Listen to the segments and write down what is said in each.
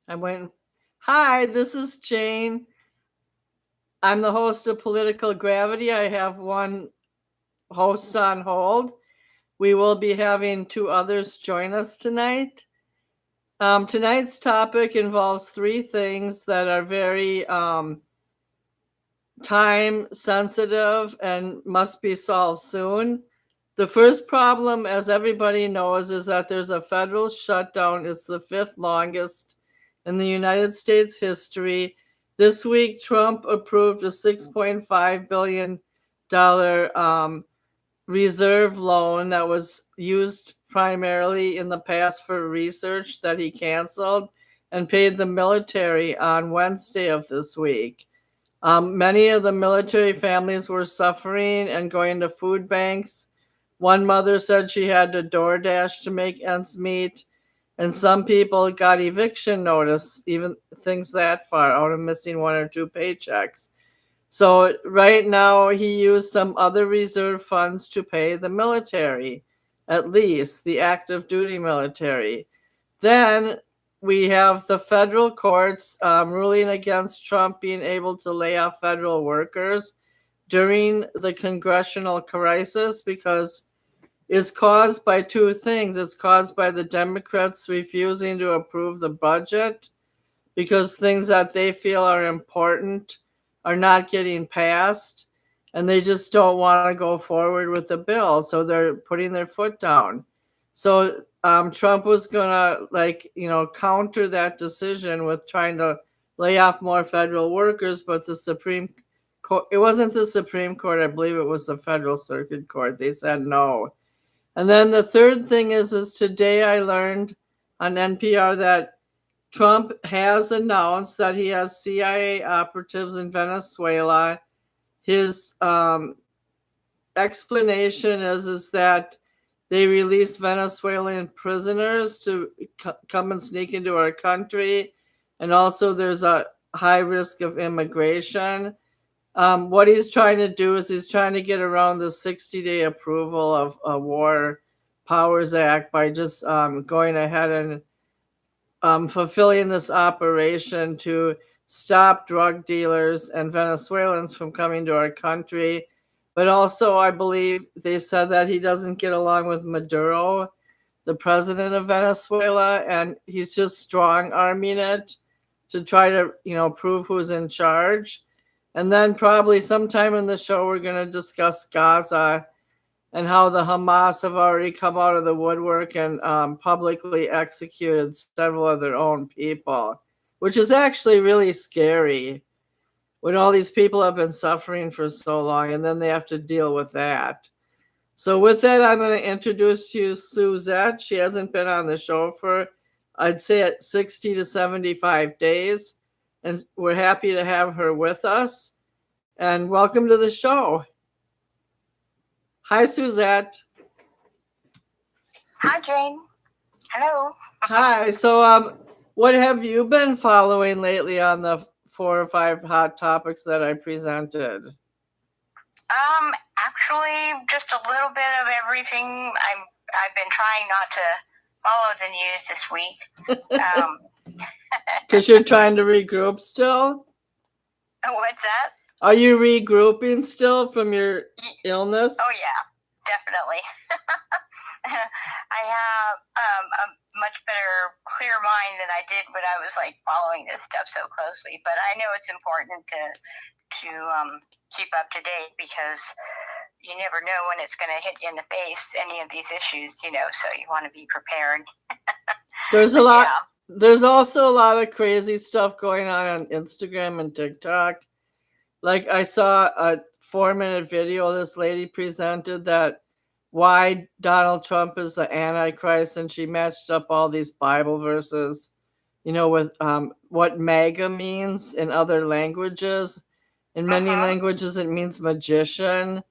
I went, hi, this is Jane. I'm the host of Political Gravity. I have one host on hold. We will be having two others join us tonight. Tonight's topic involves three things that are very time sensitive and must be solved soon. The first problem, as everybody knows, is that there's a federal shutdown. It's the fifth longest in the United States history. This week, Trump approved a $6.5 billion reserve loan that was used primarily in the past for research that he canceled and paid the military on Wednesday of this week. Many of the military families were suffering and going to food banks. One mother said she had to DoorDash to make ends meet, and some people got eviction notice, even things that far out of missing one or two paychecks. So right now he used some other reserve funds to pay the military, at least the active duty military. Then we have the federal courts ruling against Trump being able to lay off federal workers during the congressional crisis because it's caused by two things. It's caused by the Democrats refusing to approve the budget because things that they feel are important are not getting passed and they just don't want to go forward with the bill. So they're putting their foot down. So Trump was going to, counter that decision with trying to lay off more federal workers, but the Supreme Court, it wasn't the Supreme Court, I believe it was the Federal Circuit Court. They said no. And then the third thing is today I learned on NPR that Trump has announced that he has CIA operatives in Venezuela. His explanation is that they released Venezuelan prisoners to come and sneak into our country, and also there's a high risk of immigration. What he's trying to do is he's trying to get around the 60-day approval of a War Powers Act by just going ahead and fulfilling this operation to stop drug dealers and Venezuelans from coming to our country. But also, I believe they said that he doesn't get along with Maduro, the president of Venezuela, and he's just strong arming it to try to, prove who's in charge. And then probably sometime in the show, we're going to discuss Gaza and how the Hamas have already come out of the woodwork and publicly executed several of their own people, which is actually really scary when all these people have been suffering for so long and then they have to deal with that. So with that, I'm going to introduce you Suzette. She hasn't been on the show for, I'd say, at 60 to 75 days. And we're happy to have her with us. And welcome to the show. Hi, Suzette. Hi, Jane. Hello. Hi. So, what have you been following lately on the 4 or 5 hot topics that I presented? Actually, just a little bit of everything. I've been trying not to follow the news this week. Because you're trying to regroup still? What's that? Are you regrouping still from your illness? Oh, yeah, definitely. I have a much better, clear mind than I did when I was following this stuff so closely. But I know it's important to keep up to date because you never know when it's going to hit you in the face, any of these issues, so you want to be prepared. There's a lot. Yeah. There's also a lot of crazy stuff going on Instagram and TikTok. Like I saw a 4-minute video this lady presented that why Donald Trump is the Antichrist, and she matched up all these Bible verses, with what MAGA means in other languages. In many languages, it means magician,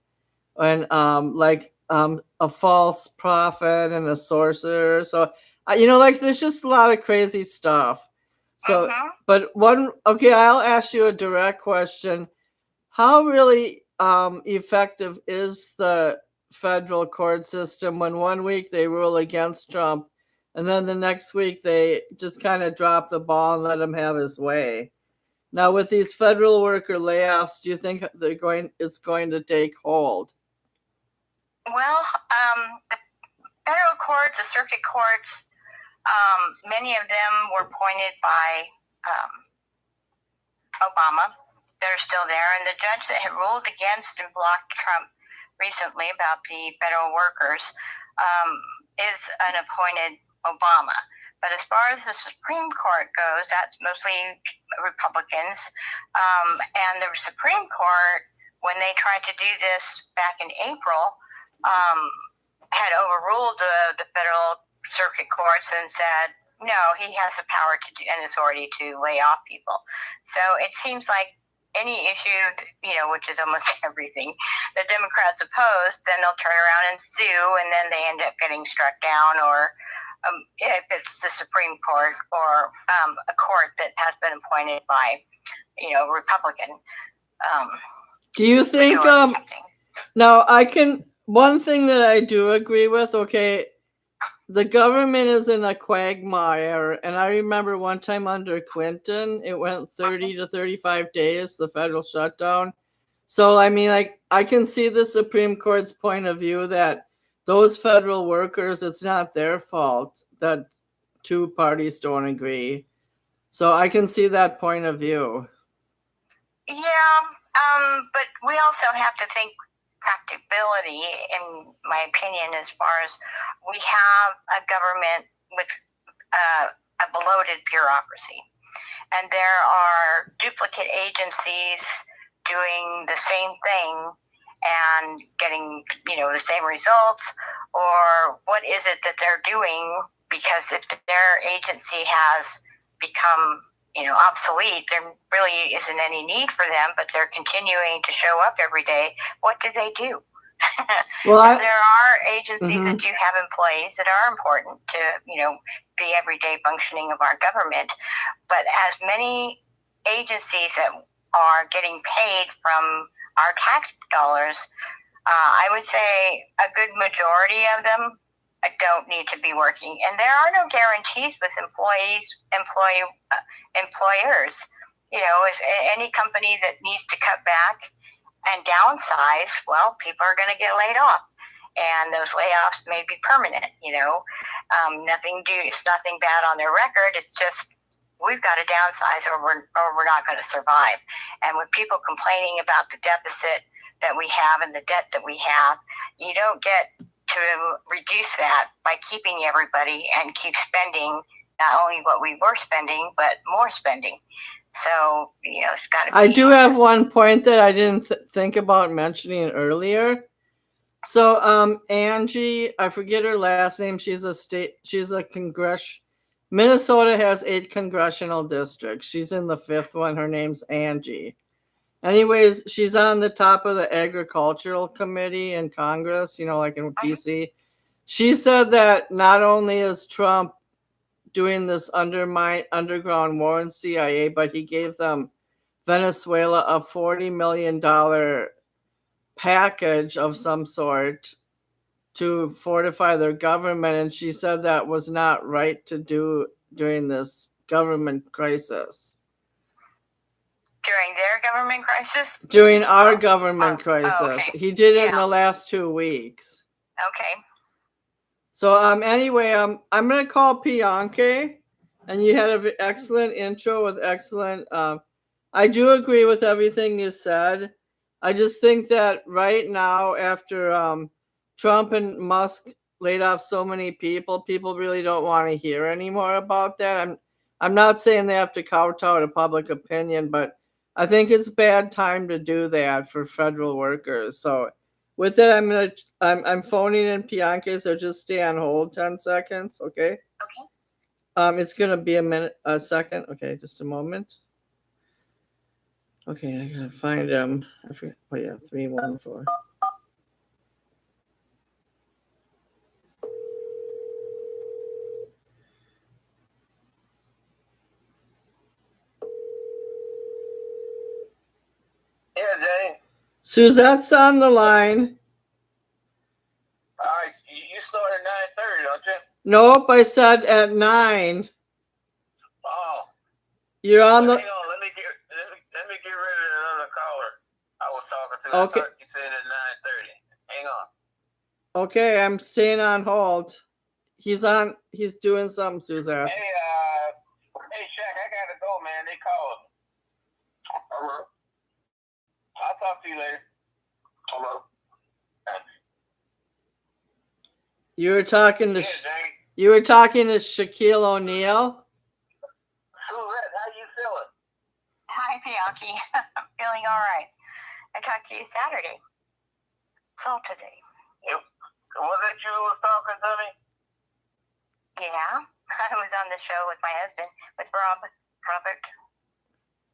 and a false prophet and a sorcerer. So, there's just a lot of crazy stuff. So, but I'll ask you a direct question. How really effective is the federal court system when one week they rule against Trump And then the next week they just kind of drop the ball and let him have his way. Now with these federal worker layoffs, do you think it's going to take hold? Well, the federal courts, the circuit courts, many of them were appointed by Obama. They're still there, and the judge that had ruled against and blocked Trump recently about the federal workers is an appointed Obama. But as far as the Supreme Court goes, that's mostly Republicans. And the Supreme Court, when they tried to do this back in April, had overruled the federal circuit courts and said, no, he has the power to do and authority to lay off people. So it seems like any issue, which is almost everything, the Democrats oppose, then they'll turn around and sue, and then they end up getting struck down, or if it's the Supreme Court or a court that has been appointed by, Republican. Do you think? Now, one thing that I do agree with. Okay, the government is in a quagmire, and I remember one time under Clinton, it went 30 to 35 days, the federal shutdown. So, I mean, I can see the Supreme Court's point of view that those federal workers, it's not their fault that two parties don't agree. So I can see that point of view. Yeah, but we also have to think practicability, in my opinion, as far as we have a government with a bloated bureaucracy, and there are duplicate agencies doing the same thing and getting the same results, or what is it that they're doing? Because if their agency has become obsolete, there really isn't any need for them, but they're continuing to show up every day. What do they do? Well, there are agencies that you have in place that are important to, the everyday functioning of our government. But as many agencies that are getting paid from our tax dollars, I would say a good majority of them don't need to be working, and there are no guarantees with employers. If any company that needs to cut back and downsize, well, people are going to get laid off, and those layoffs may be permanent. It's nothing bad on their record. It's just we've got to downsize, or we're not going to survive. And with people complaining about the deficit that we have and the debt that we have, you don't get to reduce that by keeping everybody and keep spending not only what we were spending, but more spending. So, it's got to be. I do have one point that I didn't think about mentioning earlier. So, Angie, I forget her last name. She's a Minnesota has 8 congressional districts. She's in the 5th one. Her name's Angie. Anyways, she's on the top of the agricultural committee in Congress, like in DC. She said that not only is Trump doing this underground war in CIA, but he gave them Venezuela a $40 million package of some sort to fortify their government. And she said that was not right to do during this government crisis. During their government crisis? During our government crisis. Okay. He did it in the last 2 weeks. Okay. So anyway, I'm going to call Bianca, and you had an excellent intro with excellent. I do agree with everything you said. I just think that right now, after Trump and Musk laid off so many people really don't want to hear anymore about that. I'm not saying they have to kowtow to public opinion, but I think it's bad time to do that for federal workers. So with it, I'm phoning in Bianca, so just stay on hold 10 seconds, okay? Okay. It's gonna be a second. Okay, just a moment. Okay, I gotta find him. I forget. Oh yeah, 314. Yeah, Jay. Suzette's on the line. All right, you start at 9:30, don't you? Nope, I said at 9. Oh, You're on the. hang on. Let me get rid of another caller I was talking to. Okay. I thought you said at 9:30. Hang on. Okay, I'm staying on hold. He's on. He's doing something, Suzette. Hey, Shaq, I gotta go, man. They called. Hello. I'll talk to you later. Hello. You were talking to. Yeah, Jane. You were talking to Shaquille O'Neal. Suzette, how you feeling? Hi, Bianchi. I'm feeling all right. I talked to you Saturday. So today. Was it you who was talking to me? Yeah, I was on the show with my husband, with Robert.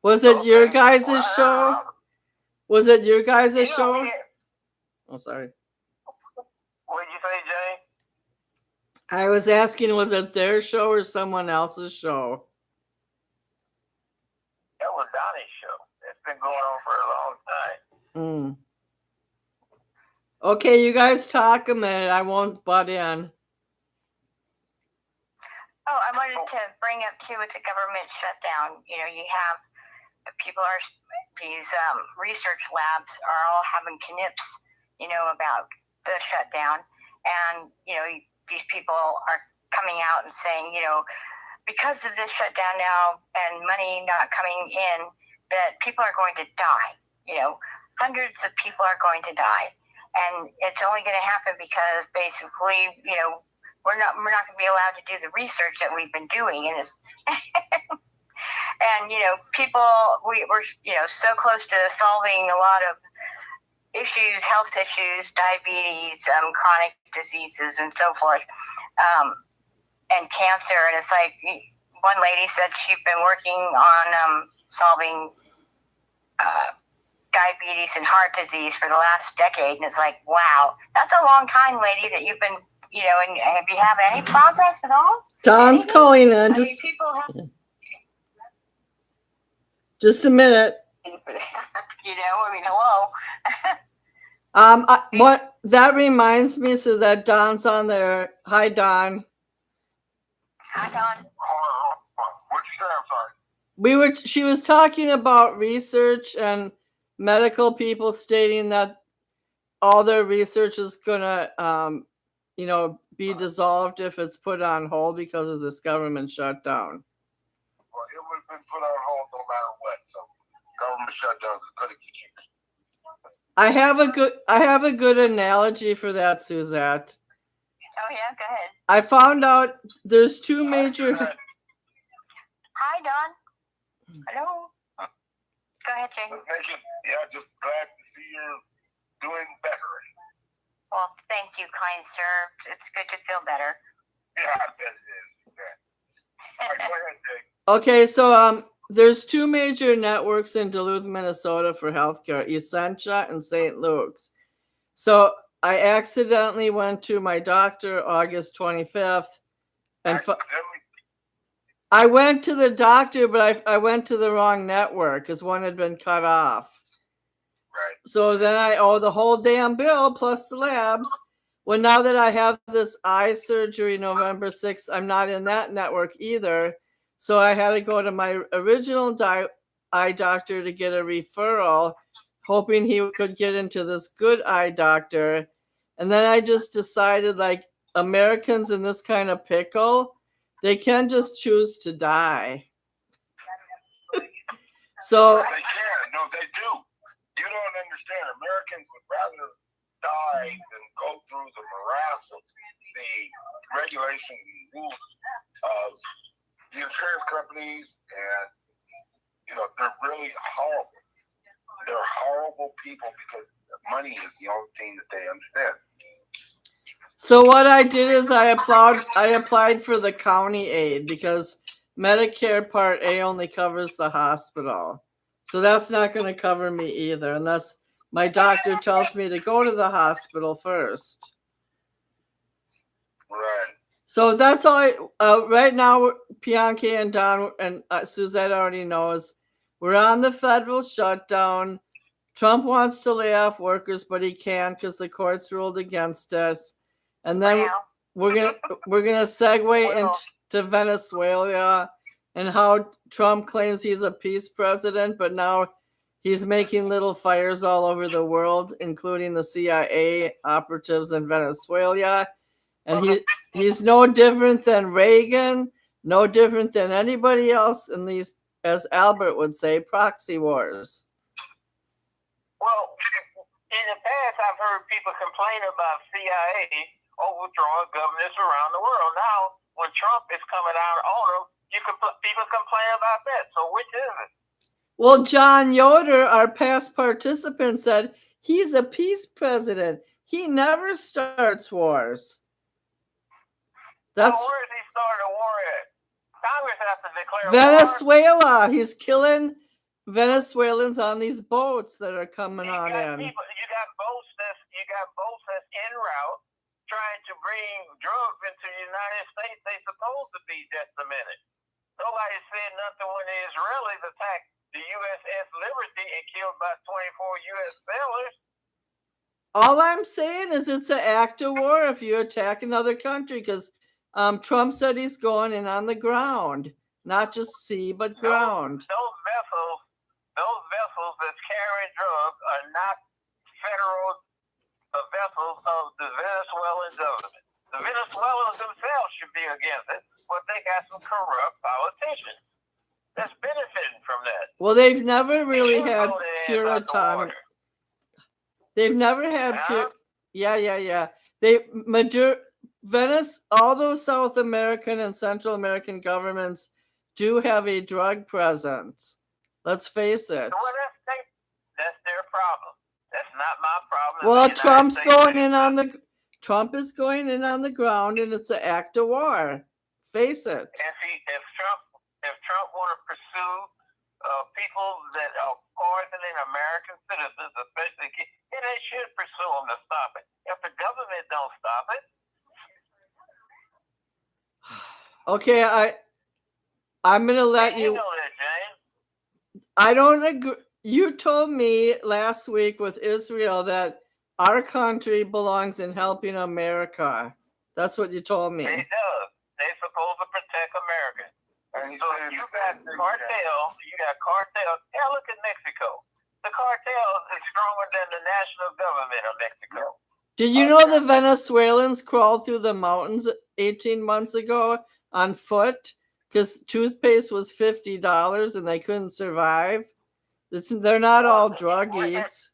Was it your Okay. guys' Well, show? Was it your guys' you show? know, Oh, sorry. what did you say, Jay? I was asking, was it their show or someone else's show? That was Donnie's show. It's been going on for a long time. Okay, you guys talk a minute. I won't butt in. Oh, I wanted to bring up too with the government shutdown. You know, you have people are these research labs are all having knips, you know, about the shutdown, and you know these people are coming out and saying, you know, because of this shutdown now and money not coming in, that people are going to die. You know, hundreds of people are going to die, and it's only going to happen because basically, you know, we're not going to be allowed to do the research that we've been doing, and it's and you know, people we're you know so close to solving a lot of issues, health issues, diabetes, chronic diseases, and so forth, and cancer. And it's like one lady said she'd been working on solving diabetes and heart disease for the last decade, and it's like, wow, that's a long time, lady, that you've been, you know. And have you had any progress at all? Don's Anything? calling in. I mean, people have, Just a minute. you know. I mean, hello. What that reminds me is that Don's on there. Hi, Don. Hi, Don. What'd you say? I'm sorry. She was talking about research and medical people stating that all their research is gonna, you know, be dissolved if it's put on hold because of this government shutdown. Well, it would have been put on hold no matter what. So, government shutdown is a good excuse. I have a good analogy for that, Suzette. Oh yeah, go ahead. I found out there's two major. Hi, Don. Hello. Go ahead, Jane. Yeah, just glad to see you're doing better. Well, thank you, kind sir. It's good to feel better. Yeah, I bet it is. Yeah. All right, go ahead, Jake. Okay, so there's two major networks in Duluth, Minnesota for healthcare, Essentia and St. Luke's. So I accidentally went to my doctor August 25th, and I went to the doctor, but I went to the wrong network because one had been cut off. Right. So then I owe the whole damn bill plus the labs. Well, now that I have this eye surgery November 6th, I'm not in that network either. So I had to go to my original eye doctor to get a referral, hoping he could get into this good eye doctor. And then I just decided, like, Americans in this kind of pickle, they can just choose to die. So they can. No, they do. You don't understand. Americans would rather die than go through the morass of the regulations and rules of the insurance companies, and you know they're really horrible. They're horrible people because money is the only thing that they understand. So what I did is I applied for the county aid because Medicare Part A only covers the hospital. So that's not going to cover me either unless my doctor tells me to go to the hospital first. Right. So that's all right now, Bianchi and Don and Suzette already knows. We're on the federal shutdown. Trump wants to lay off workers, but he can't because the courts ruled against us. And then we're gonna segue into Venezuela and how Trump claims he's a peace president, but now he's making little fires all over the world, including the CIA operatives in Venezuela. And he's no different than Reagan, no different than anybody else in these, as Albert would say, proxy wars. Well, in the past, I've heard people complain about CIA overthrowing governments around the world. Now, when Trump is coming out on them, people complain about that. So which is it? Well, John Yoder, our past participant, said he's a peace president. He never starts wars. That's so where is he starting a war at? Congress has to declare Venezuela. war. He's killing Venezuelans on these boats that are coming on in. You got boats that's en route trying to bring drugs into the United States. They supposed to be just a minute. Nobody said nothing when the Israelis attacked the USS Liberty and killed about 24 U.S. sailors. All I'm saying is it's an act of war if you attack another country, because Trump said he's going in on the ground, not just sea, but ground. Those vessels that's carrying drugs are not federal vessels of the Venezuelan government. The Venezuelans themselves should be against it, but they got some corrupt politicians that's benefiting from that. Well, they've never really had pure autonomy. They've never had pure. Yeah. All those South American and Central American governments do have a drug presence. Let's face it. Well, that's their problem. That's not my problem. Well, Trump is going in on the ground, and it's an act of war. Face it. And see, if Trump want to pursue people that are poisoning American citizens, especially kids, then they should pursue them to stop it. If the government don't stop it. Okay, I'm gonna let you. You know that, James. I don't agree. You told me last week with Israel that our country belongs in helping America. That's what you told me. It does. They're supposed to protect America. And So you got cartel. Hell, look at Mexico. The cartel is stronger than the national government of Mexico. Did you know the Venezuelans crawled through the mountains 18 months ago on foot because toothpaste was $50 and they couldn't survive? They're not all druggies.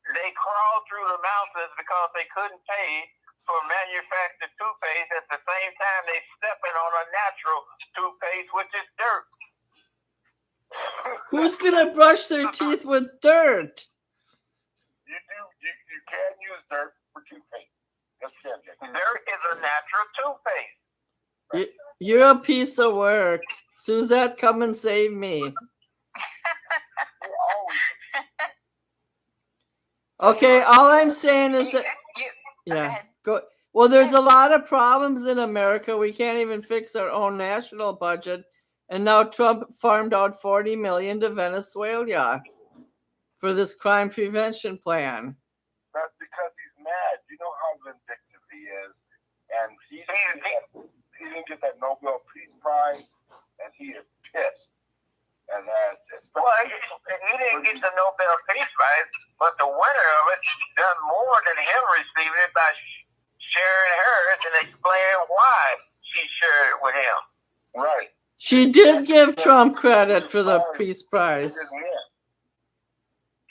They crawled through the mountains because they couldn't pay for manufactured toothpaste. At the same time, they stepping on a natural toothpaste, which is dirt. Who's gonna brush their teeth with dirt? You can use dirt for toothpaste. Yes, you can. Dirt is a natural toothpaste. You're a piece of work. Suzette, come and save me. Okay, all I'm saying is that go. Well, there's a lot of problems in America. We can't even fix our own national budget, and now Trump farmed out $40 million to Venezuela for this crime prevention plan. That's because he's mad. You know how vindictive he is, and he didn't get that Nobel Peace Prize, and he is pissed. And well, he didn't get the Nobel Peace Prize, but the winner of it done more than him receiving it by sharing hers and explaining why she shared it with him. Right. She did give Trump credit for the Peace Prize.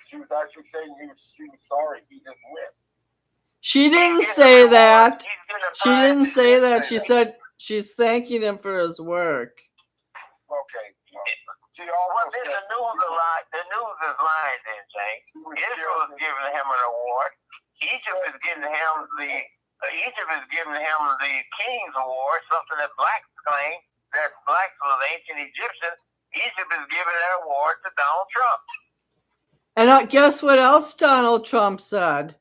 She was actually saying she was sorry he didn't win. She didn't say that. She didn't say that. She said she's thanking him for his work. Okay. Well, then the news is lying then, James. Israel is giving him an award. Egypt is giving him the King's Award, something that blacks claim that blacks were the ancient Egyptians. Egypt is giving that award to Donald Trump. And guess what else Donald Trump said?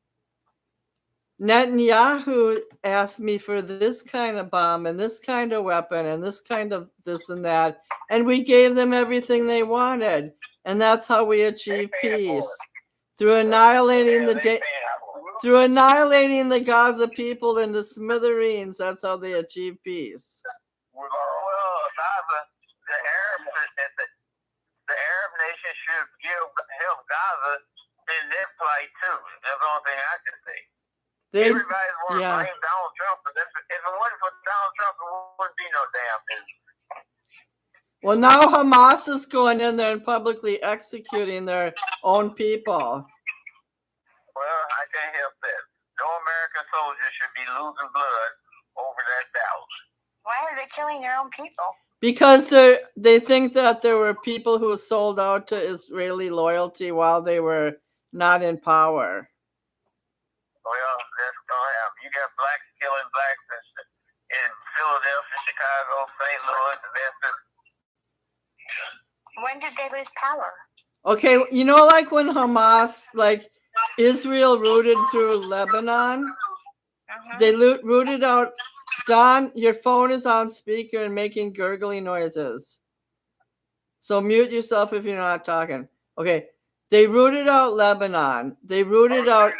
Netanyahu asked me for this kind of bomb and this kind of weapon and this kind of this and that. And we gave them everything they wanted. And that's how we achieve peace. Through annihilating the Through annihilating the Gaza people into smithereens, that's how they achieve peace. With our own. Well, Gaza, the Arab nation should help Gaza in their plight too. That's the only thing I can say. Everybody's want to blame Donald Trump, but if it wasn't for Donald Trump, there wouldn't be no damn business. Well, now Hamas is going in there and publicly executing their own people. Well, I can't help that. No American soldier should be losing blood over that battle. Why are they killing their own people? Because they think that there were people who sold out to Israeli loyalty while they were not in power. Well, that's gonna happen. You got blacks killing blacks in Philadelphia, Chicago, St. Louis, Memphis. When did they lose power? Okay, you know, like when Hamas, like Israel rooted through Lebanon, they rooted out. Don, your phone is on speaker and making gurgly noises. So mute yourself if you're not talking. Okay, they rooted out Lebanon. They rooted out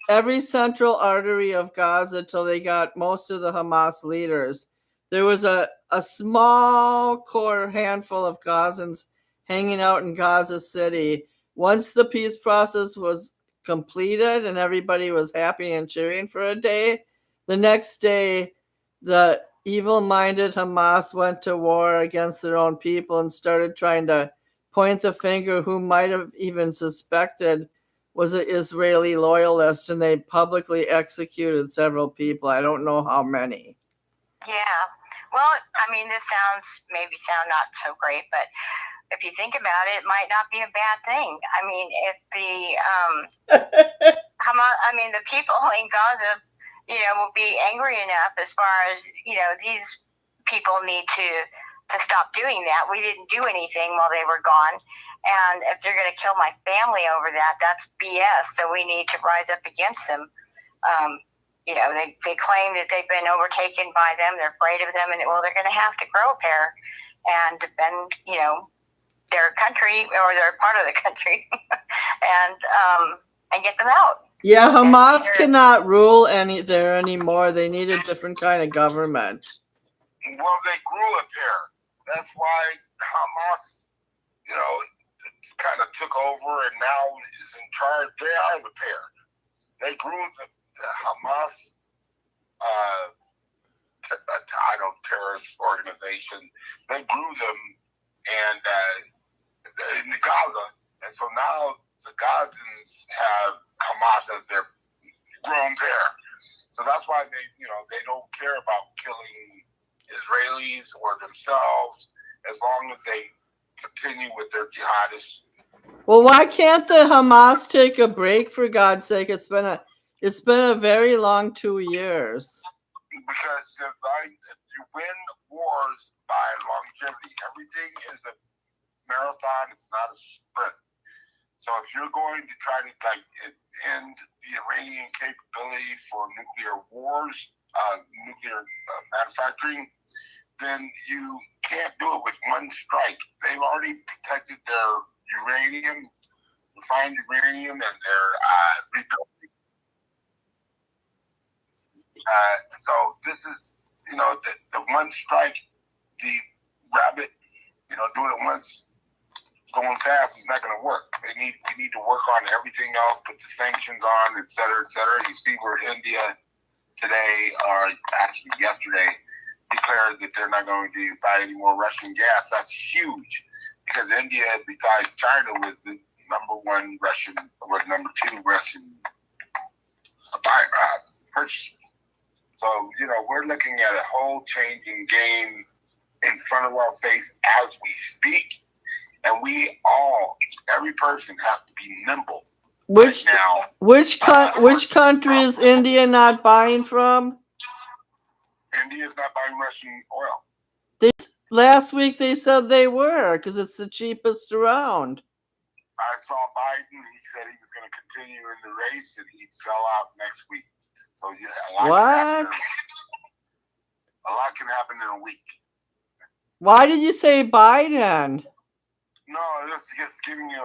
every central artery of Gaza till they got most of the Hamas leaders. There was a small core handful of Gazans hanging out in Gaza City. Once the peace process was completed and everybody was happy and cheering for a day, the next day, the evil-minded Hamas went to war against their own people and started trying to point the finger who might have even suspected was an Israeli loyalist, and they publicly executed several people. I don't know how many. Yeah. Well, I mean, this maybe sound not so great, but if you think about it, it might not be a bad thing. I mean, if the the people in Gaza, will be angry enough as far as, these people need to stop doing that. We didn't do anything while they were gone. And if they're going to kill my family over that, that's BS. So we need to rise up against them. They claim that they've been overtaken by them. They're afraid of them. And, they're going to have to grow a pair and defend, their country, or their part of the country, and get them out. Yeah, Hamas cannot rule there anymore. They need a different kind of government. Well, they grew a pair. That's why Hamas, kind of took over and now is in charge. They are the pair. They grew the Hamas, terrorist organization. They grew them and in Gaza, and so now the Gazans have Hamas as their grown pair. So that's why they don't care about killing Israelis or themselves as long as they continue with their jihadists. Well, why can't the Hamas take a break, for God's sake? It's been a very long 2 years. Because you win wars by longevity. Everything is a marathon. It's not a sprint. So if you're going to try to end the Iranian capability for nuclear wars, nuclear manufacturing, then you can't do it with one strike. They've already protected their uranium, refined uranium, and their rebuilding. So this is, the one strike, the rabbit, doing it once, going fast is not going to work. We need to work on everything else, put the sanctions on, et cetera, et cetera. You see where India today, or actually yesterday, declared that they're not going to buy any more Russian gas. That's huge, because India, besides China, was the number two Russian purchaser. So, we're looking at a whole changing game in front of our face as we speak. And every person has to be nimble. Which country is India not buying from? India is not buying Russian oil. Last week they said they were, because it's the cheapest around. I saw Biden. He said he was going to continue in the race, and he fell out next week. So a lot can happen in a week. Why did you say Biden? No, this is just giving you a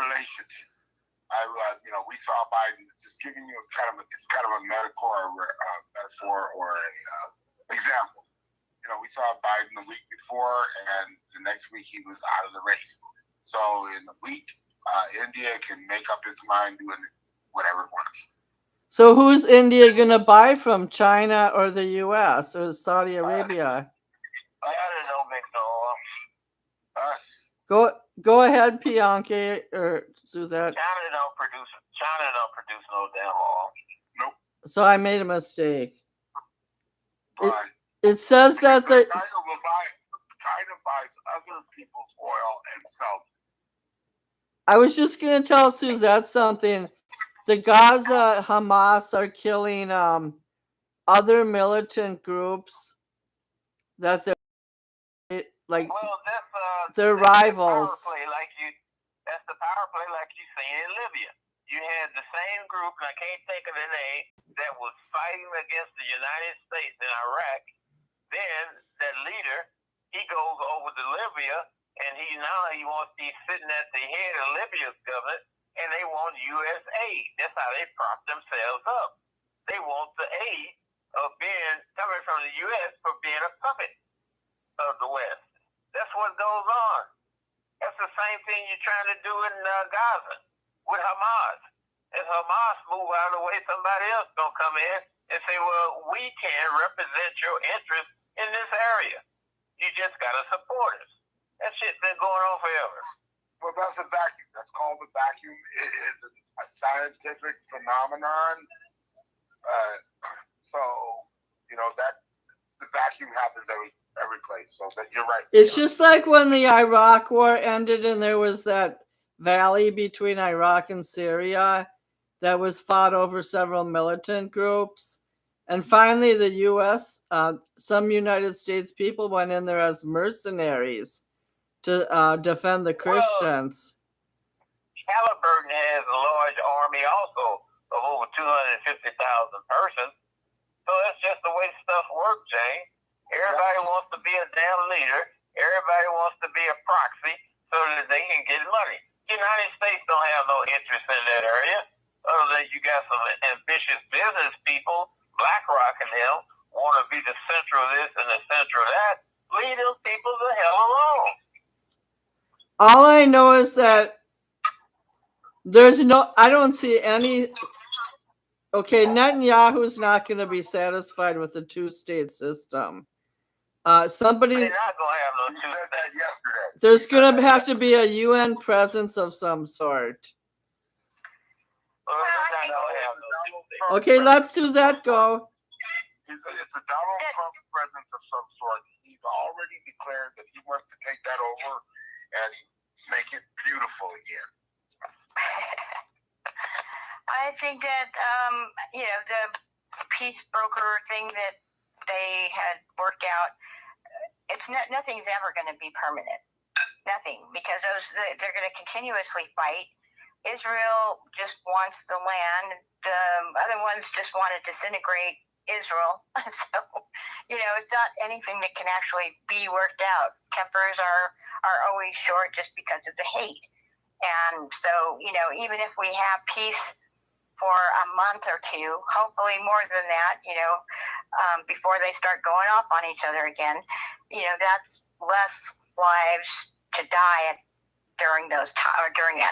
relationship. We saw Biden. Just giving you it's kind of a metaphor or a example. We saw Biden the week before, and the next week he was out of the race. So in a week, India can make up its mind doing whatever it wants. So who's India going to buy from, China or the U.S. or Saudi Arabia? China don't make no Us. Go ahead, Bianca or Suzette. China don't produce no damn oil. Nope. So I made a mistake. But It says that China buys other people's oil and sells it. I was just going to tell Suzette something. The Gaza Hamas are killing other militant groups that they're like their rivals. That's the power play like you seen in Libya. You had the same group, and I can't think of the name, that was fighting against the United States in Iraq. Then that leader, he goes over to Libya, and he wants to be sitting at the head of Libya's government, and they want U.S. aid. That's how they prop themselves up. They want the aid of coming from the U.S. for being a puppet of the West. That's what goes on. That's the same thing you're trying to do in Gaza with Hamas. As Hamas move out of the way, somebody else gonna come in and say, well, we can represent your interests in this area. You just gotta support us. That shit's been going on forever. Well, that's a vacuum. That's called the vacuum. It is a scientific phenomenon. That the vacuum happens every place. So that you're right. It's just like when the Iraq war ended and there was that valley between Iraq and Syria that was fought over several militant groups. And finally, the U.S., some United States people went in there as mercenaries to defend the Christians. Halliburton has a large army also of over 250,000 persons. So that's just the way stuff works, Jane. Everybody wants to be a damn leader. Everybody wants to be a proxy so that they can get money. The United States don't have no interest in that area, other than you got some ambitious business people, BlackRock and them, want to be the center of this and the center of that. Leave those people the hell alone. All I know is that I don't see any. Okay, Netanyahu's not going to be satisfied with the two-state system. They're not going to have no two-state. There's going to have to be a UN presence of some sort. Okay, let Suzette go. It's a Donald Trump presence of some sort. He's already declared that he wants to take that over and make it beautiful again. I think that the peace broker thing that they had worked out, nothing's ever going to be permanent. Nothing, because they're going to continuously fight. Israel just wants the land. The other ones just want to disintegrate Israel. So, it's not anything that can actually be worked out. Tempers are always short just because of the hate. And so, even if we have peace for a month or two, hopefully more than that, before they start going off on each other again, that's less lives to die during that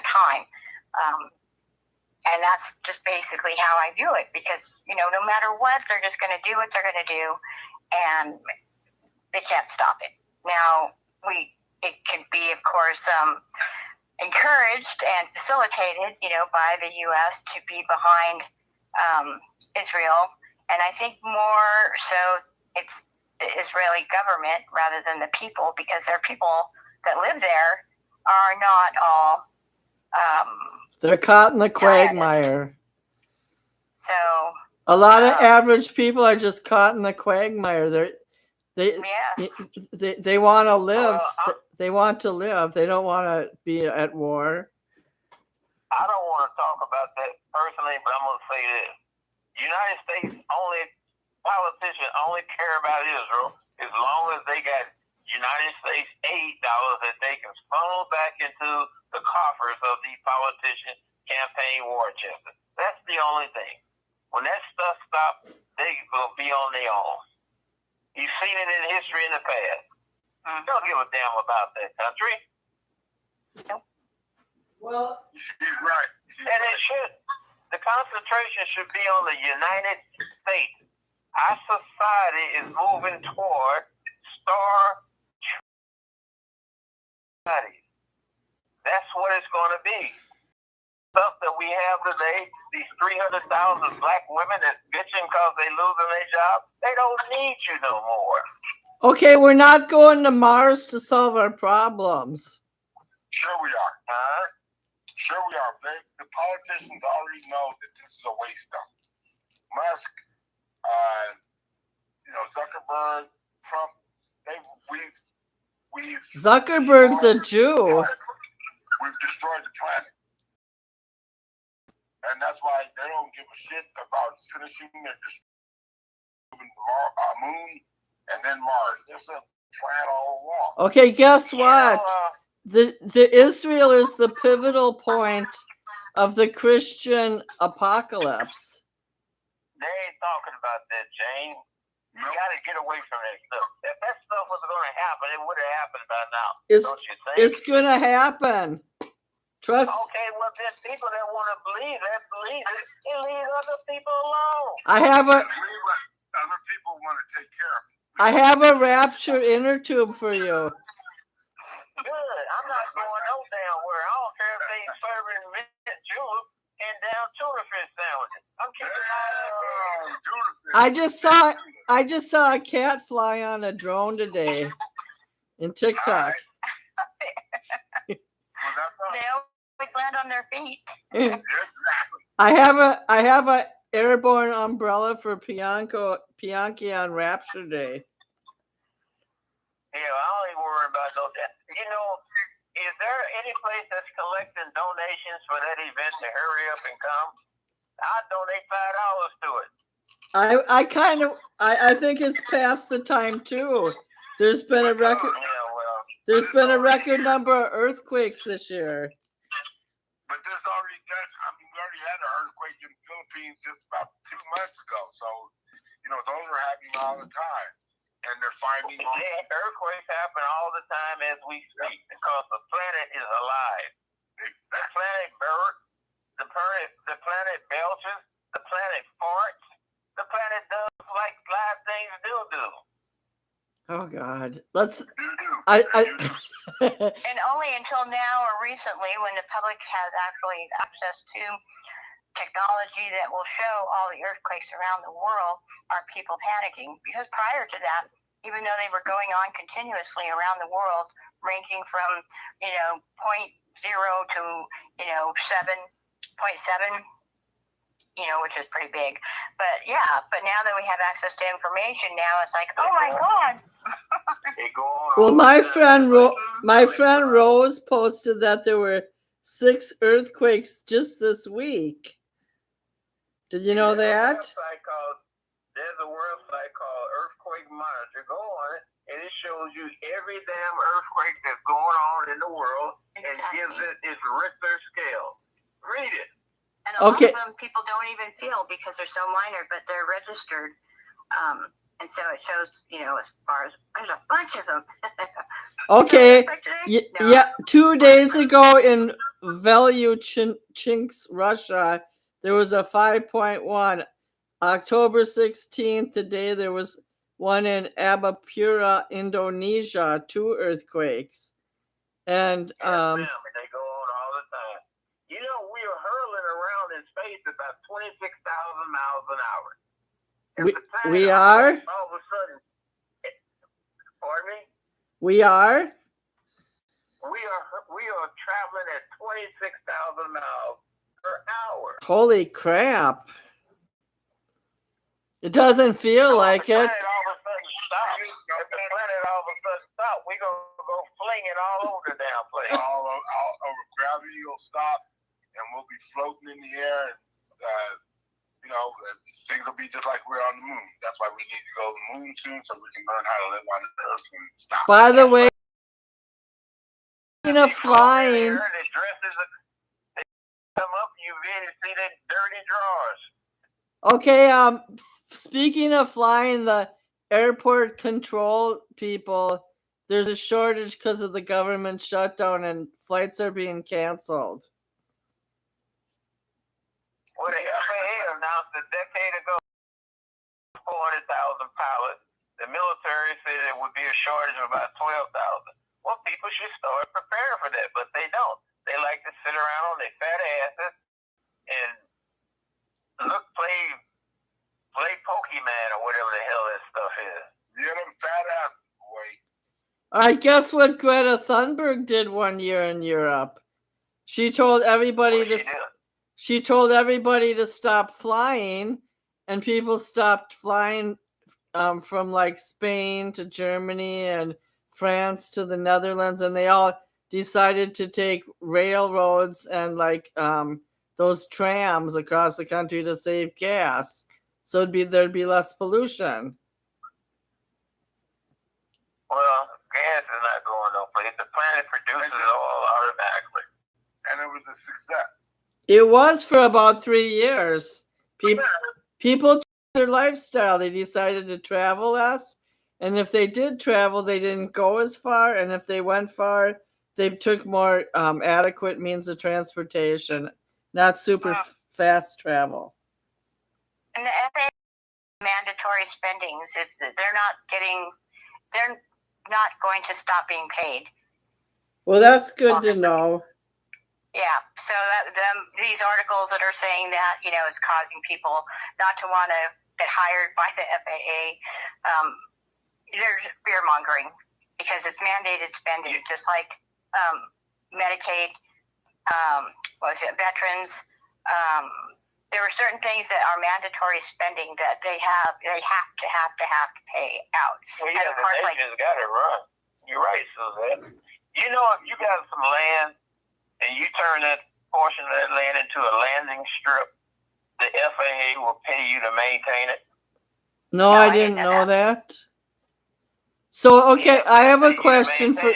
time. And that's just basically how I view it, because, no matter what, they're just going to do what they're going to do, and they can't stop it. Now, it can be, of course, encouraged and facilitated, by the U.S. to be behind Israel. And I think more so it's the Israeli government rather than the people, because their people that live there are not all they're caught in the quagmire. So a lot of average people are just caught in the quagmire. They want to live. They want to live. They don't want to be at war. I don't want to talk about that personally, but I'm going to say this. United States politicians only care about Israel as long as they got United States aid dollars that they can funnel back into the coffers of these politicians campaign war chest. That's the only thing. When that stuff stops, they will be on their own. You've seen it in history in the past. Don't give a damn about that country. Well, He's right. And it should. The concentration should be on the United States. Our society is moving toward star society. That's what it's going to be. Stuff that we have today, these 300,000 black women that's bitching because they losing their job, they don't need you no more. okay, we're not going to Mars to solve our problems. Sure we are. Sure we are. The politicians already know that this is a waste of. Musk, Zuckerberg, Trump, we've Zuckerberg's a Jew. We've destroyed the planet. And that's why they don't give a shit about finishing their moon and then Mars. There's a plan all along. Okay, guess what? The Israel is the pivotal point of the Christian apocalypse. They ain't talking about that, Jane. You got to get away from that stuff. If that stuff was going to happen, it would have happened by now. Don't you think? It's going to happen. Trust. Okay, well, there's people that want to believe that, believe it, and leave other people alone. Other people want to take care of it. I have a rapture inner tube for you. Good. I'm not going no damn where. I don't care if they serving mint julep and down tuna fish sandwiches. I'm keeping I just saw a cat fly on a drone today in TikTok. They always land on their feet. I have a airborne umbrella for Bianchi on Rapture Day. Yeah, I don't even worry about those. You know, is there any place that's collecting donations for that event to hurry up and come? I'll donate $5 to it. I think it's past the time too. There's been a record. There's been a record number of earthquakes this year. But there's already we already had an earthquake in the Philippines just about 2 months ago. So, those are happening all the time. And they're finding earthquakes happen all the time as we speak because the planet is alive. Exactly. The planet burns, the planet belches, the planet farts, the planet does like live things do. Oh God, let's. And only until now or recently, when the public has actually access to technology that will show all the earthquakes around the world, are people panicking. Because prior to that, even though they were going on continuously around the world, ranging from 0.0 to 7.7, which is pretty big. But now that we have access to information, now it's like, oh my God. Well, my friend Rose posted that there were 6 earthquakes just this week. Did you know that? There's a website called Earthquake Monitor. Go on it, and it shows you every damn earthquake that's going on in the world and gives it its Richter scale. Read it. And a lot of them people don't even feel because they're so minor, but they're registered. And so it shows, as far as there's a bunch of them. Okay. Yeah. 2 days ago in Venezuela, Russia, there was a 5.1. October 16th, today there was one in Abapura, Indonesia, 2 earthquakes. And they go on all the time. We are hurling around in space about 26,000 miles an hour. We are? All of a sudden, pardon me? We are? We are traveling at 26,000 miles per hour. Holy crap. It doesn't feel like it. If the planet all of a sudden stops, we're going to go flinging all over the damn place. All over, gravity will stop, and we'll be floating in the air, and things will be just like we're on the moon. That's why we need to go to the moon soon, so we can learn how to live on the Earth and stop. By the way, flying. They come up, you really see their dirty drawers. Okay, speaking of flying, the airport control people, there's a shortage because of the government shutdown and flights are being canceled. Well, the FAA announced a decade ago 400,000 pilots. The military said it would be a shortage of about 12,000. Well, people should start preparing for that, but they don't. They like to sit around on their fat asses and play Pokemon or whatever the hell that stuff is. Yeah, them fat ass boy. I guess what Greta Thunberg did one year in Europe. She told everybody she told everybody to stop flying, and people stopped flying from like Spain to Germany and France to the Netherlands, and they all decided to take railroads and like those trams across the country to save gas. So there'd be less pollution. Well, gas is not going no place. The planet produces it all automatically. And it was a success. It was for about 3 years. People changed their lifestyle. They decided to travel less. And if they did travel, they didn't go as far. And if they went far, they took more adequate means of transportation, not super fast travel. And the FAA mandatory spendings, they're not going to stop being paid. Well, that's good to know. Yeah, so these articles that are saying that, it's causing people not to want to get hired by the FAA, they're fear mongering because it's mandated spending, just like Medicaid, veterans. There were certain things that are mandatory spending that they have to pay out. Well, yeah, the nation's got to run. You're right, Suzette. If you got some land and you turn that portion of that land into a landing strip, the FAA will pay you to maintain it. No, I didn't know that. So, okay, I have a question for.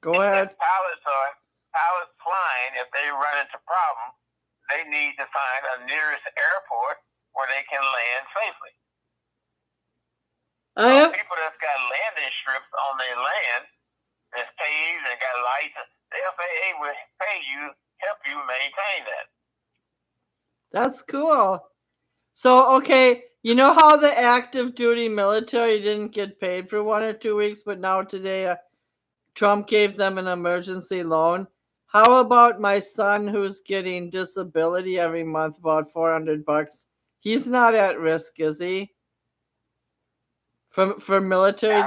Go ahead. If pilots flying, if they run into problems, they need to find a nearest airport where they can land safely. People that's got landing strips on their land, that's paved and got license, the FAA will pay you, help you maintain that. That's cool. So, okay, you know how the active duty military didn't get paid for 1 or 2 weeks, but now today Trump gave them an emergency loan? How about my son who's getting disability every month, about $400? He's not at risk, is he? For military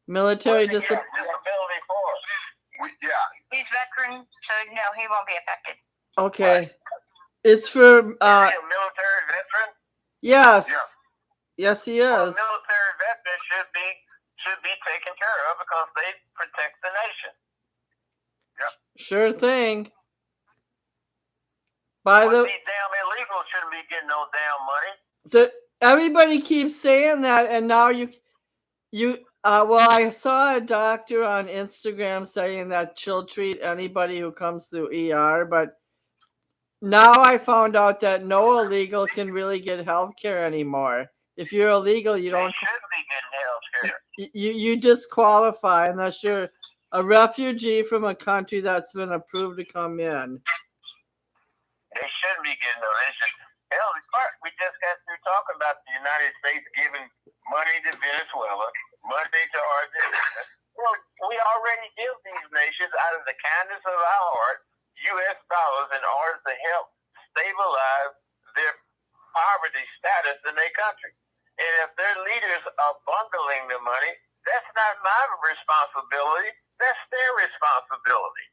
military disability for? He's veteran, so no, he won't be affected. Okay. It's for is he a military veteran? Yes. Yeah. Yes, he is. Well, military veterans should be taken care of because they protect the nation. Yep. Sure thing. These damn illegals shouldn't be getting no damn money. Everybody keeps saying that, and now I saw a doctor on Instagram saying that she'll treat anybody who comes through ER, but now I found out that no illegal can really get health care anymore. If you're illegal, you don't. They should be getting health care. You disqualify unless you're a refugee from a country that's been approved to come in. They shouldn't be getting those. Hell, we just got through talking about the United States giving money to Venezuela, money to Argentina. Well, we already give these nations out of the kindness of our heart U.S. dollars in order to help stabilize their poverty status in their country. And if their leaders are bungling the money, that's not my responsibility. That's their responsibility.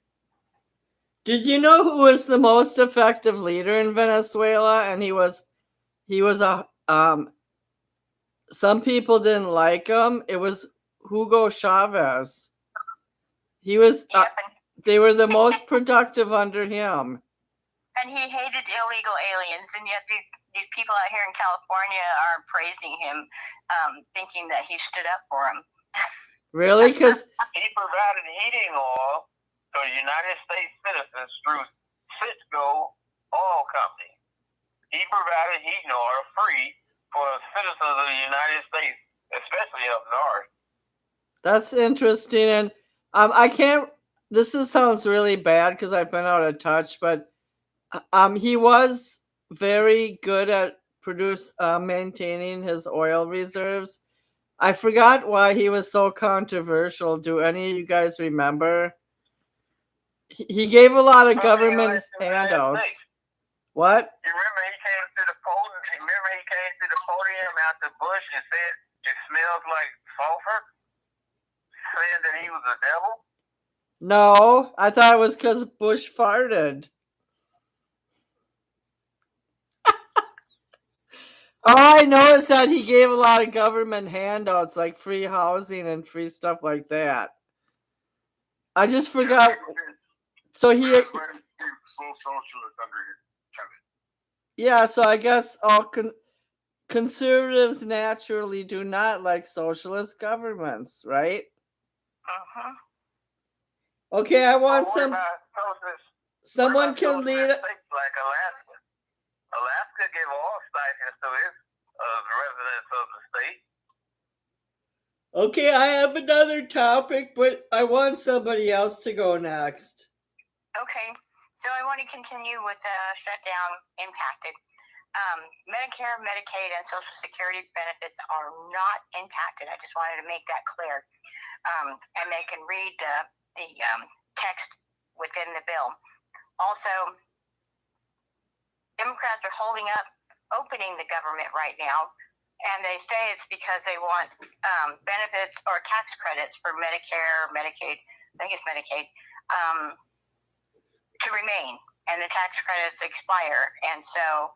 Did you know who was the most effective leader in Venezuela? And he was some people didn't like him. It was Hugo Chavez. He was they were the most productive under him. And he hated illegal aliens, and yet these people out here in California are praising him, thinking that he stood up for them. Really? Because he provided heating oil for United States citizens through Cisco Oil Company. He provided heat and oil free for citizens of the United States, especially up north. That's interesting. And I can't, sounds really bad because I've been out of touch, but he was very good at maintaining his oil reserves. I forgot why he was so controversial. Do any of you guys remember? He gave a lot of government handouts. What? You remember he came to the podium? Remember he came to the podium after Bush and said it smells like sulfur, saying that he was a devil. No, I thought it was because Bush farted. All I know is that he gave a lot of government handouts, like free housing and free stuff like that. I just forgot. So he. Full socialist under Kevin. Yeah, so I guess all conservatives naturally do not like socialist governments, right? Uh-huh. Okay, I want What about someone can lead. States like Alaska. Alaska gave all stipends to its residents of the state. Okay, I have another topic, but I want somebody else to go next. Okay, so I want to continue with the shutdown impacted. Medicare, Medicaid, and Social Security benefits are not impacted. I just wanted to make that clear. And they can read the text within the bill. Also, Democrats are holding up opening the government right now, and they say it's because they want benefits or tax credits for Medicare, Medicaid, I think it's Medicaid, to remain, and the tax credits expire, and so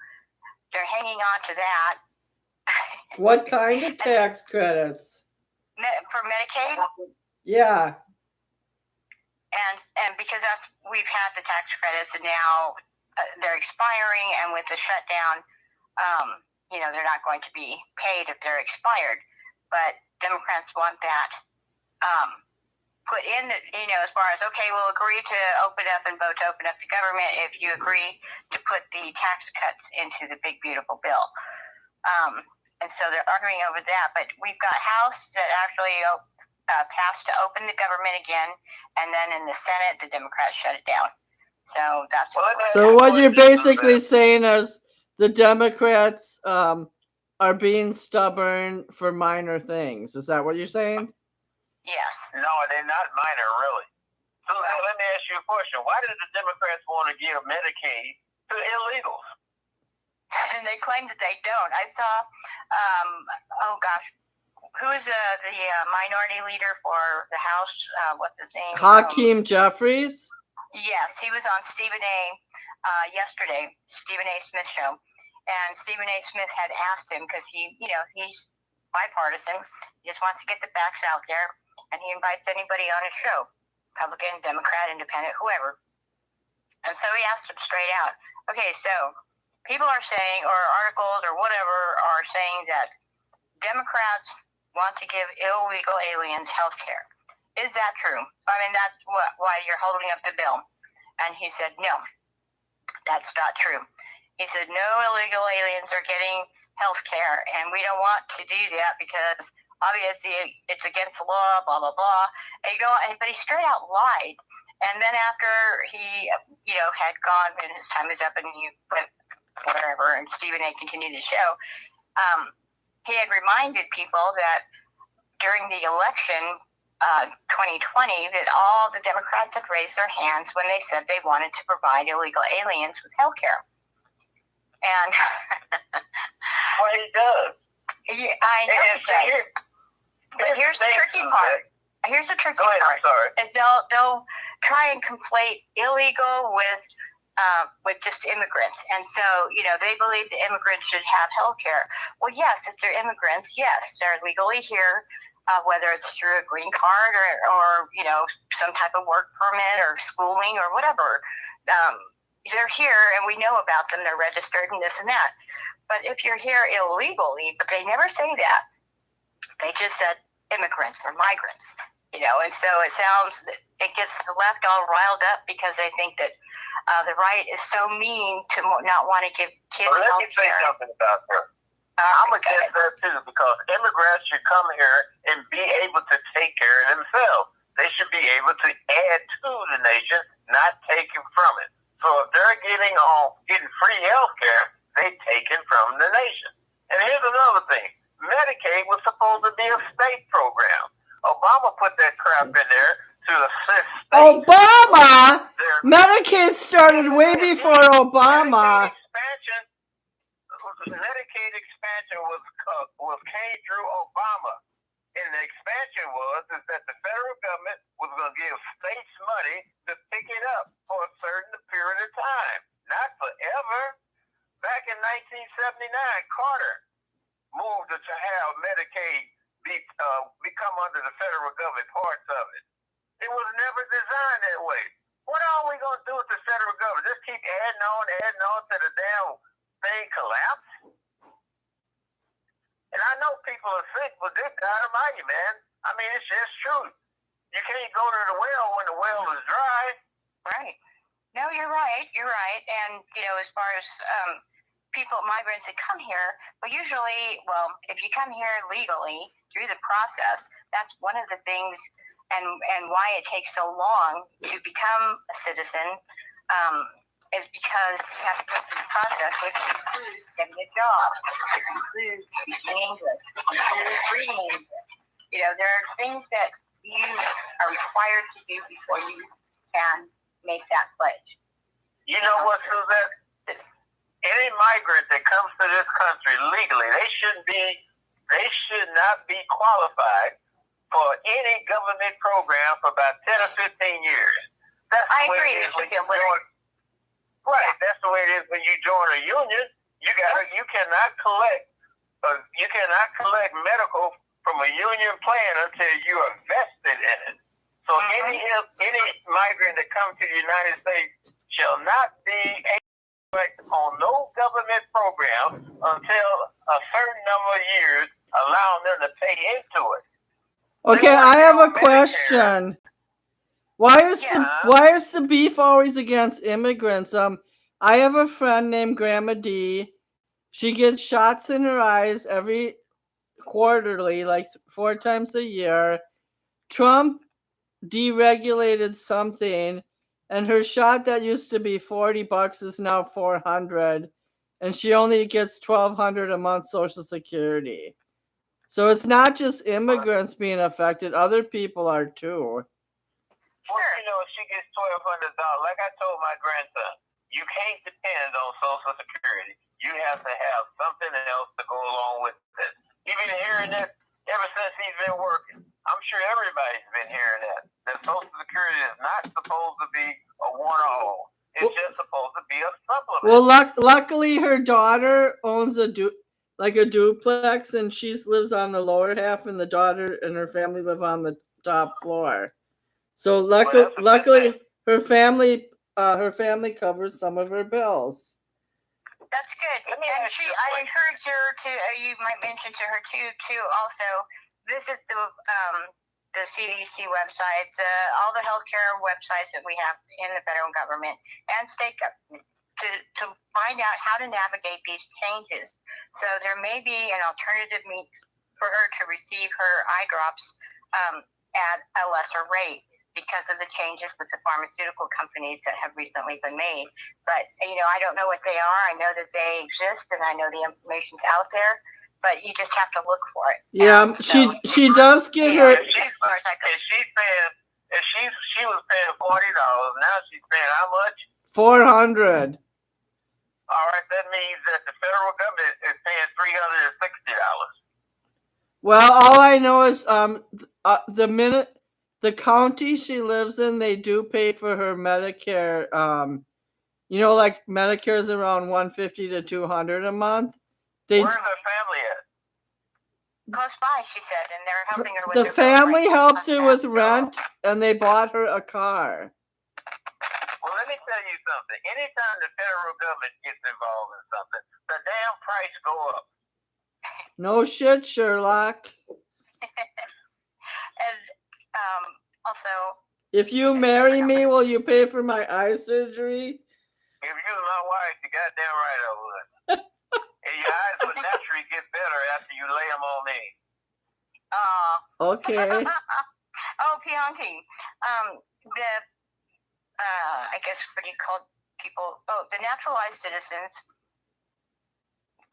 they're hanging on to that. What kind of tax credits? For Medicaid? Yeah. And because we've had the tax credits, and now they're expiring, and with the shutdown, they're not going to be paid if they're expired. But Democrats want that put in, as far as, okay, we'll agree to open up and vote to open up the government if you agree to put the tax cuts into the big, beautiful bill. And so they're arguing over that. But we've got House that actually passed to open the government again, and then in the Senate, the Democrats shut it down. So that's what you're basically saying is the Democrats are being stubborn for minor things. Is that what you're saying? Yes. No, they're not minor, really. So let me ask you a question. Why did the Democrats want to give Medicaid to illegals? And they claim that they don't. I saw, who is the minority leader for the House? What's his name? Hakeem Jeffries? Yes, he was on Stephen A. Yesterday, Stephen A. Smith show. And Stephen A. Smith had asked him, because he's bipartisan, he just wants to get the facts out there, and he invites anybody on his show, Republican, Democrat, Independent, whoever. And so he asked him straight out, okay, so people are saying, or articles or whatever are saying that Democrats want to give illegal aliens health care. Is that true? I mean, that's why you're holding up the bill. And he said, no, that's not true. He said, no illegal aliens are getting health care, and we don't want to do that because obviously it's against the law, blah, blah, blah. But he straight out lied. And then after he, had gone and his time was up and he went whatever, and Stephen A. continued the show, he had reminded people that during the election 2020 that all the Democrats had raised their hands when they said they wanted to provide illegal aliens with health care. And well, he does. Yeah, I know he does. But here's the tricky part. Here's the tricky part. Is they'll try and conflate illegal with just immigrants. And so, they believe the immigrants should have health care. Well, yes, if they're immigrants, yes, they're legally here, whether it's through a green card or some type of work permit or schooling or whatever. They're here and we know about them. They're registered and this and that. But if you're here illegally, but they never say that. They just said immigrants or migrants. And so it sounds that it gets the left all riled up because they think that the right is so mean to not want to give kids Let health me say care. something about that. I'm against that too, because immigrants should come here and be able to take care of themselves. They should be able to add to the nation, not take it from it. So if they're getting free health care, they take it from the nation. And here's another thing. Medicaid was supposed to be a state program. Obama put that crap in there to assist states. Obama? Medicaid started way before Obama. Medicaid expansion came through Obama. And the expansion was that the federal government was going to give states money to pick it up for a certain period of time. Not forever. Back in 1979, Carter moved to have Medicaid become under the federal government, parts of it. It was never designed that way. What are we going to do with the federal government? Just keep adding on to the damn thing collapse? And I know people are sick, but this God almighty, man. I mean, it's just true. You can't go to the well when the well is dry. Right. No, you're right. You're right. And, as far as migrants that come here, if you come here legally through the process, that's one of the things and why it takes so long to become a citizen is because you have to go through the process, which includes getting a job, which includes speaking English, which includes reading English. There are things that you are required to do before you can make that pledge. You know what, Suzette? Any migrant that comes to this country legally, they should not be qualified for any government program for about 10 or 15 years. I agree. Right, that's the way it is when you join a union. You cannot collect medical from a union plan until you are vested in it. So any migrant that comes to the United States shall not be on no government program until a certain number of years, allowing them to pay into it. Okay, I have a question. Why is the beef always against immigrants? I have a friend named Grandma D. She gets shots in her eyes every quarterly, like 4 times a year. Trump deregulated something, and her shot that used to be $40 is now $400, and she only gets $1,200 a month Social Security. So it's not just immigrants being affected; other people are too. Well, she gets $1,200. Like I told my grandson, you can't depend on Social Security. You have to have something else to go along with it. You've been hearing that ever since he's been working. I'm sure everybody's been hearing that Social Security is not supposed to be a one-all. It's just supposed to be a supplement. Well, luckily her daughter owns a duplex, and she lives on the lower half, and the daughter and her family live on the top floor. So luckily her family covers some of her bills. That's good. And I encourage her to. You might mention to her too. Also, visit the CDC website, all the healthcare websites that we have in the federal government and state government to find out how to navigate these changes. So there may be an alternative means for her to receive her eye drops at a lesser rate because of the changes with the pharmaceutical companies that have recently been made. But, I don't know what they are. I know that they exist, and I know the information's out there, but you just have to look for it. Yeah, she does get her... If she was paying $40, now she's paying how much? $400. All right, that means that the federal government is paying $360. Well, all I know is the county she lives in, they do pay for her Medicare. Like Medicare is around $150 to $200 a month. Where's her family at? Close by, she said, and they're helping her with the family helps her with rent, and they bought her a car. Well, let me tell you something. Anytime the federal government gets involved in something, the damn price go up. No shit, Sherlock. And Also, If you marry me, will you pay for my eye surgery? If you was my wife, you goddamn right I would. And your eyes would naturally get better after you lay them on me. Okay. Oh, Bianchi. I guess what do you call people? Oh, the naturalized citizens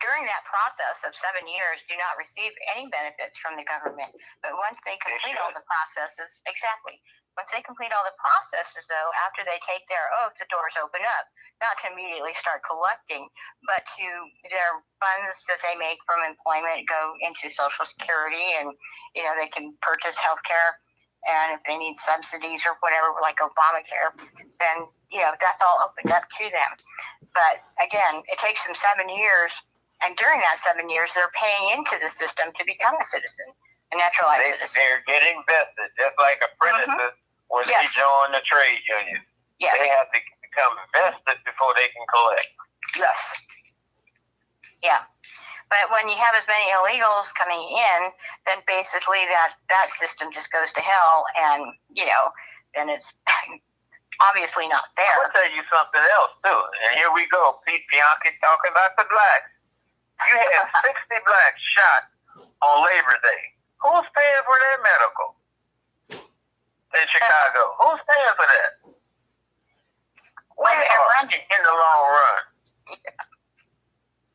during that process of 7 years do not receive any benefits from the government. But once they complete all the processes, exactly. Once they complete all the processes, though, after they take their oath, the doors open up. Not to immediately start collecting, but to their funds that they make from employment go into Social Security, and they can purchase health care. And if they need subsidies or whatever, like Obamacare, then that's all opened up to them. But again, it takes them 7 years. And during that 7 years, they're paying into the system to become a citizen, a naturalized citizen. They're getting vested, just like apprentices when they join the trade union. Yes. They have to become vested before they can collect. Yes. Yeah. But when you have as many illegals coming in, then basically that system just goes to hell, and then it's obviously not there. I'll tell you something else too. And here we go, Pete Bianchi talking about the blacks. You had 60 blacks shot on Labor Day. Who's paying for their medical in Chicago? Who's paying for that? We are in the long run.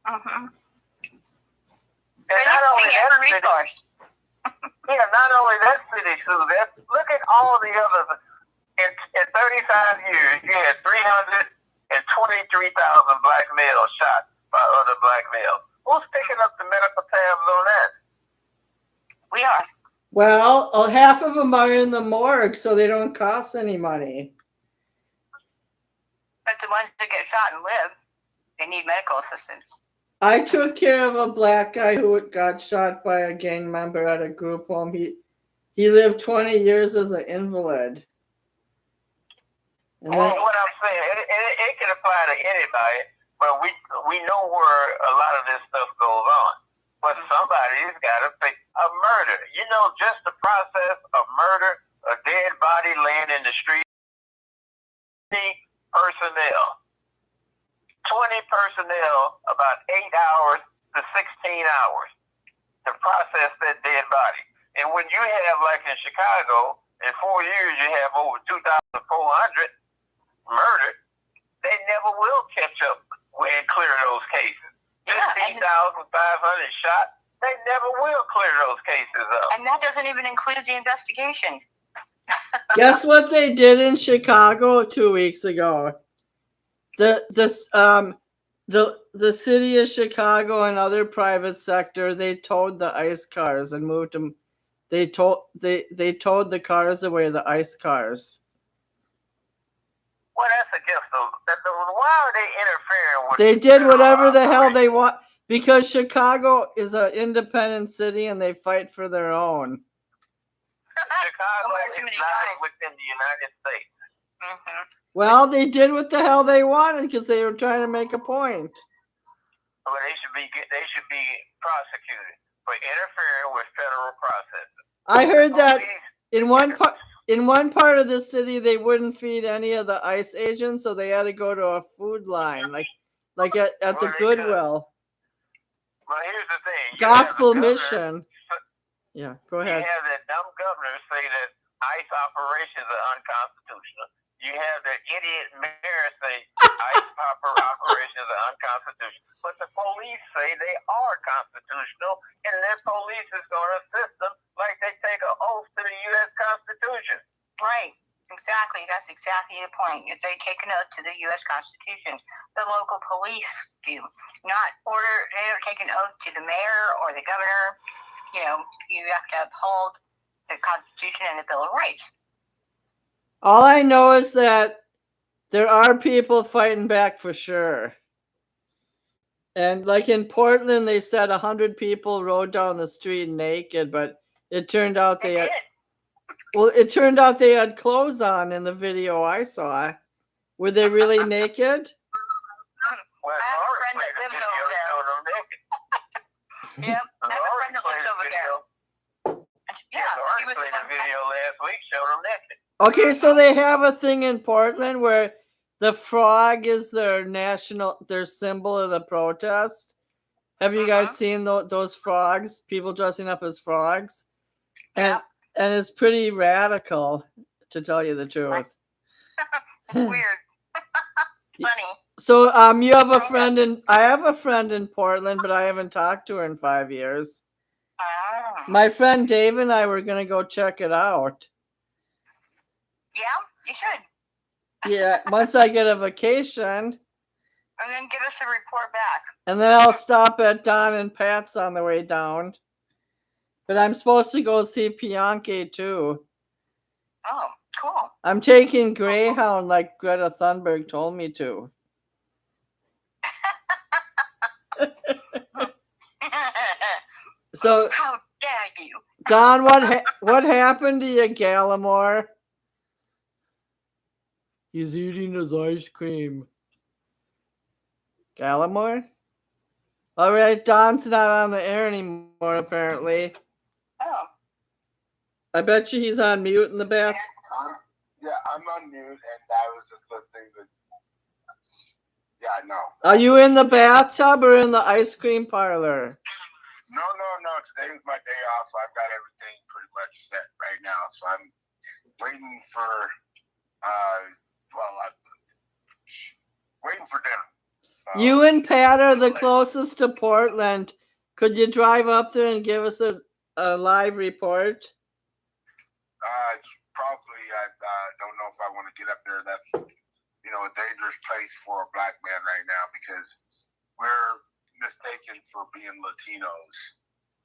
Mm-hmm. And not only that city, not only that city, Sue, look at all the others. In 35 years, you had 323,000 black males shot by other black males. Who's picking up the medical tabs on that? We are. Well, half of them are in the morgue, so they don't cost any money. But the ones that get shot and live, they need medical assistance. I took care of a black guy who got shot by a gang member at a group home. He lived 20 years as an invalid. And what I'm saying, it can apply to anybody, but we know where a lot of this stuff goes on. But somebody's got to pay a murder. Just the process of murder, a dead body laying in the street, 20 personnel, about 8 hours to 16 hours to process that dead body. And when you have, like in Chicago, in 4 years you have over 2,400 murdered, they never will catch up and clear those cases. 15,500 shot, they never will clear those cases up. And that doesn't even include the investigation. guess what they did in Chicago 2 weeks ago? The city of Chicago and other private sector, they towed the ICE cars and moved them. They towed the cars away, the ICE cars. Well, that's against why are they interfering with? They did whatever the hell they want because Chicago is an independent city and they fight for their own. Chicago is not within the United States. Mm-hmm. Well, they did what the hell they wanted because they were trying to make a point. Well, they should be prosecuted for interfering with federal processes. I heard that in one part of the city they wouldn't feed any of the ICE agents, so they had to go to a food line, like at the Goodwill. Well, here's the thing. Gospel mission. Yeah, go ahead. You have that dumb governor say that ICE operations are unconstitutional. You have that idiot mayor say ICE operations are unconstitutional. But the police say they are constitutional, and their police is going to assist them like they take an oath to the U.S. Constitution. Right. Exactly. That's exactly the point. If they take an oath to the U.S. Constitution, the local police do. They don't take an oath to the mayor or the governor. You have to uphold the Constitution and the Bill of Rights. All I know is that there are people fighting back for sure. And like in Portland, they said 100 people rode down the street naked, but it turned out they had clothes on in the video I saw. Were they really naked? Well, I have a friend that lives over there. Yep, I have a friend that lives over there. Yeah, Lawrence played a video last week showed them naked. Okay, so they have a thing in Portland where the frog is their symbol of the protest. Have you guys seen those frogs? People dressing up as frogs, and it's pretty radical, to tell you the truth. It's weird. Funny. So you have a friend I have a friend in Portland, but I haven't talked to her in 5 years. My friend Dave and I were gonna go check it out. Yeah, you should. Yeah, once I get a vacation. And then give us a report back. And then I'll stop at Don and Pat's on the way down. But I'm supposed to go see Bianchi too. Oh, cool. I'm taking Greyhound like Greta Thunberg told me to. So how dare you? Don, what happened to you, Gallimore? He's eating his ice cream. Gallimore? All right, Don's not on the air anymore, apparently. Oh. I bet you he's on mute in the bath. Yeah, I'm on mute, and I was just listening to. Yeah, I know. Are you in the bathtub or in the ice cream parlor? No. Today's my day off, so I've got everything pretty much set right now. So I'm waiting for, waiting for dinner. So, You and Pat are the closest to Portland. Could you drive up there and give us a live report? Probably. I don't know if I want to get up there. That's a dangerous place for a black man right now because we're mistaken for being Latinos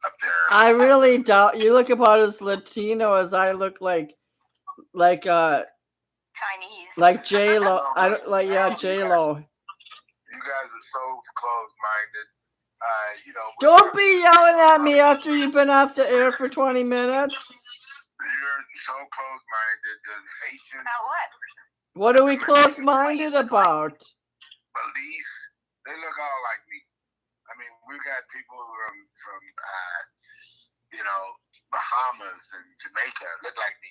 up there. I really doubt you look about as Latino as I look like Chinese. like J-Lo. J-Lo. You guys are so close-minded. Don't be yelling at me after you've been off the air for 20 minutes. You're so close-minded. The Haitians. About what? What are we close-minded about? Belize, they look all like me. I mean, we've got people from Bahamas and Jamaica look like me.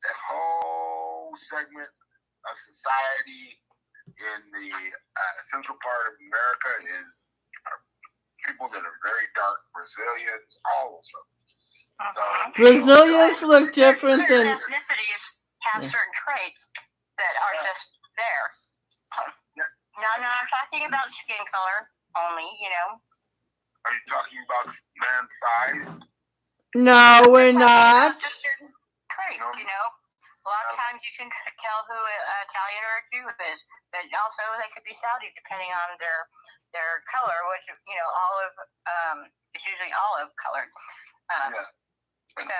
That whole segment of society in the central part of America are people that are very dark, Brazilians, all of them. So, Brazilians look different certain than. ethnicities have certain traits that are just there. No, I'm talking about skin color only, Are you talking about man's size? No, we're not. Just certain traits, A lot of times you can tell who an Italian or a Jew is, but also they could be Saudi depending on their color, which olive. It's usually olive colored. So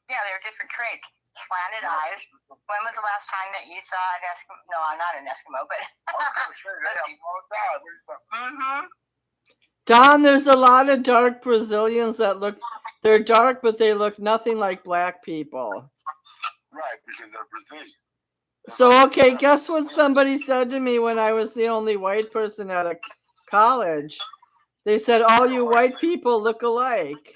there are different traits. Slanted eyes. When was the last time that you saw an Eskimo? No, I'm not an Eskimo, but. Don, there's a lot of dark Brazilians they're dark, but they look nothing like black people. Right, because they're Brazilian. So, okay, guess what somebody said to me when I was the only white person at a college? They said, all you white people look alike.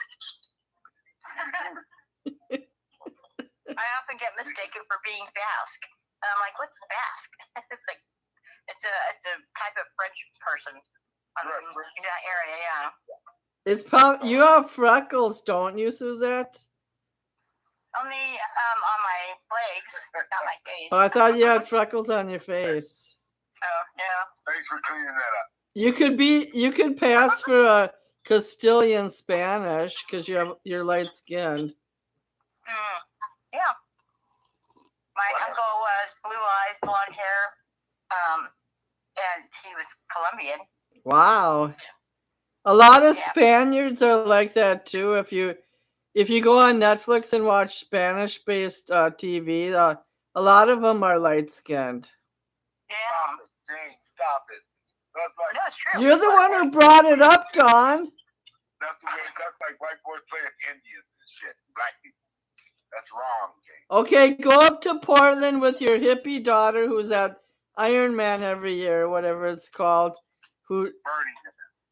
I often get mistaken for being Basque. And I'm like, what's Basque? It's a type of French person in that area, yeah. It's you have freckles, don't you, Suzette? Only on my legs, not my face. Oh, I thought you had freckles on your face. Oh, yeah. Thanks for cleaning that up. You could pass for a Castilian Spanish because you're light skinned. Yeah. My uncle was blue eyes, blonde hair, and he was Colombian. Wow. A lot of Spaniards are like that too. If you go on Netflix and watch Spanish-based TV, a lot of them are light-skinned. Yeah. Stop it, Jane. Stop it. No, it's true. You're the one who brought it up, Don. That's like white boys playing Indians and shit. Black people. That's wrong, Jane. Okay, go up to Portland with your hippie daughter who's at Iron Man every year, whatever it's called. Burning.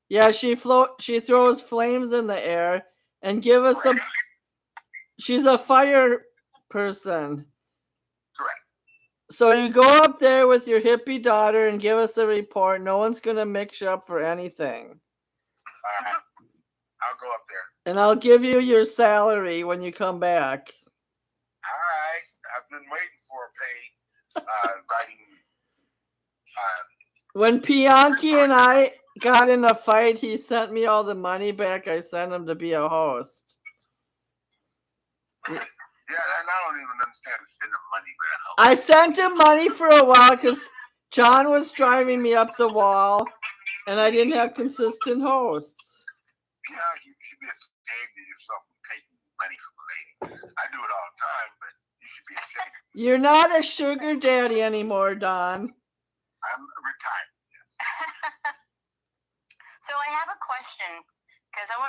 Yeah, she throws flames in the air and give us she's a fire person. Correct. So you go up there with your hippie daughter and give us a report. No one's going to mix you up for anything. All right. I'll go up there. And I'll give you your salary when you come back. All right. I've been waiting for a pay writing. When Pianki and I got in a fight, he sent me all the money back I sent him to be a host. Yeah, and I don't even understand sending money back. I sent him money for a while because John was driving me up the wall and I didn't have consistent hosts. Yeah, you should be ashamed of yourself for taking money from a lady. I do it all the time, but you should be ashamed. You're not a sugar daddy anymore, Don. I'm retired. So I have a question because I'd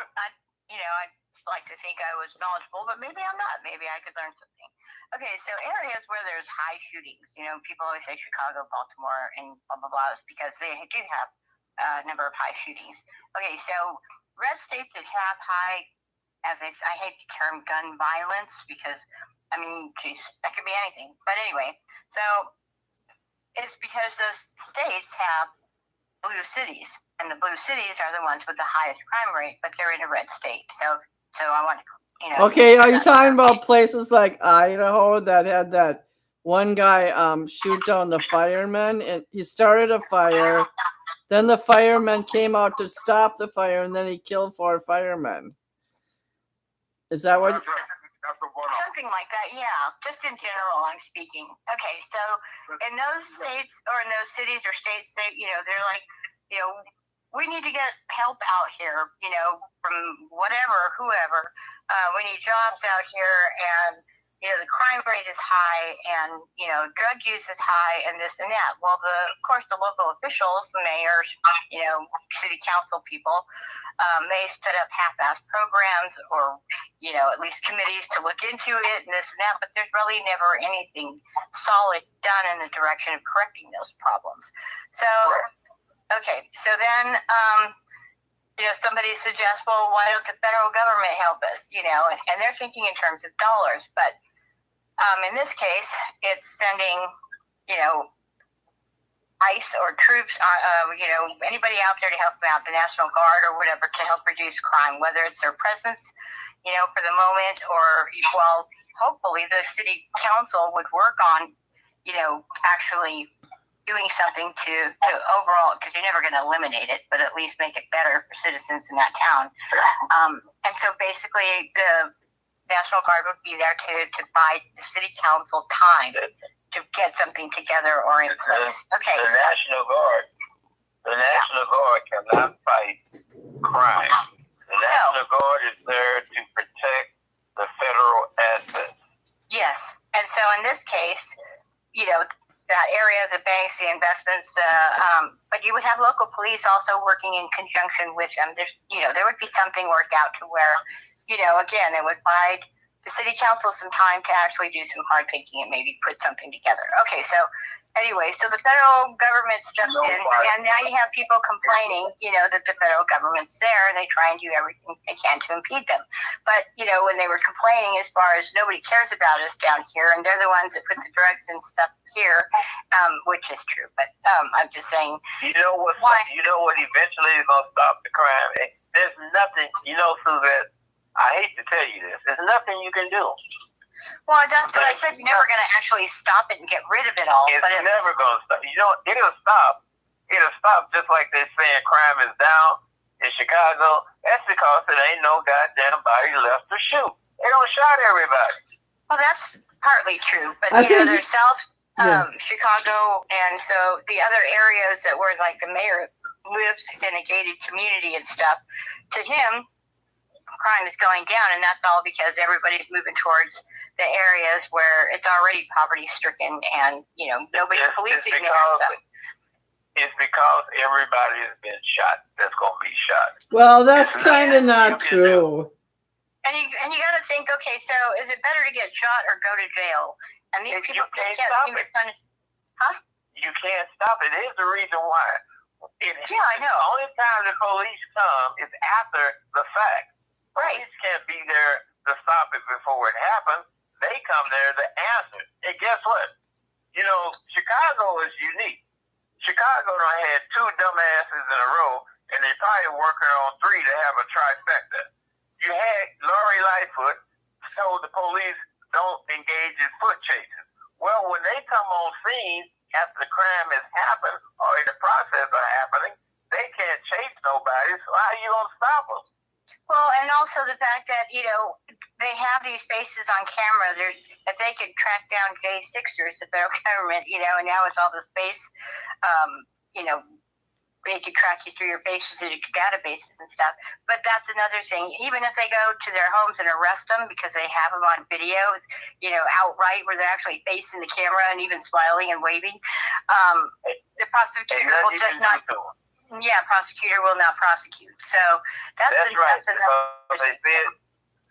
like to think I was knowledgeable, but maybe I'm not. Maybe I could learn something. Okay, so areas where there's high shootings, people always say Chicago, Baltimore, and blah, blah, blah, is because they do have a number of high shootings. Okay, so red states that have high, I hate the term gun violence because, geez, that could be anything. But anyway, so it's because those states have blue cities, and the blue cities are the ones with the highest crime rate, but they're in a red state. So I want to, Okay, are you talking about places like Idaho that had that one guy shoot down the firemen? And he started a fire, then the firemen came out to stop the fire, and then he killed 4 firemen. Is that what? That's right. That's the one. Something like that, yeah. Just in general, I'm speaking. Okay, so in those states or in those cities or states, they're like, we need to get help out here, from whatever, whoever. We need jobs out here, and the crime rate is high, and drug use is high, and this and that. Well, of course, the local officials, the mayors, city council people, may set up half-assed programs or, at least committees to look into it and this and that, but there's really never anything solid done in the direction of correcting those problems. So, okay, so then, somebody suggests, well, why don't the federal government help us, and they're thinking in terms of dollars, but in this case, it's sending, ICE or troops, anybody out there to help them out, the National Guard or whatever, to help reduce crime, whether it's their presence, for the moment, or, well, hopefully the city council would work on, actually doing something to overall, because you're never going to eliminate it, but at least make it better for citizens in that town. And so basically the National Guard would be there to buy the city council time to get something together or in place. Okay. The National Guard cannot fight crime. The National Guard is there to protect the federal assets. Yes. And so in this case, that area, the banks, the investments, but you would have local police also working in conjunction with them. There would be something worked out to where, again, it would buy the city council some time to actually do some hard thinking and maybe put something together. Okay, so anyway, so the federal government steps in, and now you have people complaining, that the federal government's there and they try and do everything they can to impede them. But, when they were complaining as far as nobody cares about us down here, and they're the ones that put the drugs and stuff here, which is true. But I'm just saying. You know what eventually is going to stop the crime? There's nothing, Suzette, I hate to tell you this, there's nothing you can do. Well, that's what I said. You're never going to actually stop it and get rid of it all. It's never going to stop. It'll stop. It'll stop just like they're saying crime is down in Chicago. That's because there ain't no goddamn body left to shoot. They don't shot everybody. Well, that's partly true. But, there's South Chicago, and so the other areas that were like the mayor lives in a gated community and stuff, to him, crime is going down, and that's all because everybody's moving towards the areas where it's already poverty stricken and nobody's policing there. It's because everybody has been shot that's going to be shot. Well, that's kind of not true. And you got to think, okay, so is it better to get shot or go to jail? And these people can't seem to punish. Huh? You can't stop it. There's the reason why. I know. The only time the police come is after the fact. Right. Police can't be there to stop it before it happens. They come there to answer. And guess what? You know, Chicago is unique. Chicago done had two dumbasses in a row, and they probably working on three to have a trifecta. You had Lori Lightfoot told the police don't engage in foot chases. Well, when they come on scene after the crime has happened or in the process of happening, they can't chase nobody, so how you gonna stop them? Well, and also the fact that, you know, they have these faces on camera. If they could track down J6ers, the federal government, you know, and now with all the space, you know, they could track you through your faces and your databases and stuff. But that's another thing. Even if they go to their homes and arrest them because they have them on video, you know, outright where they're actually facing the camera and even smiling and waving, the prosecutor will just not. Yeah, prosecutor will not prosecute. So that's right. That's another. They said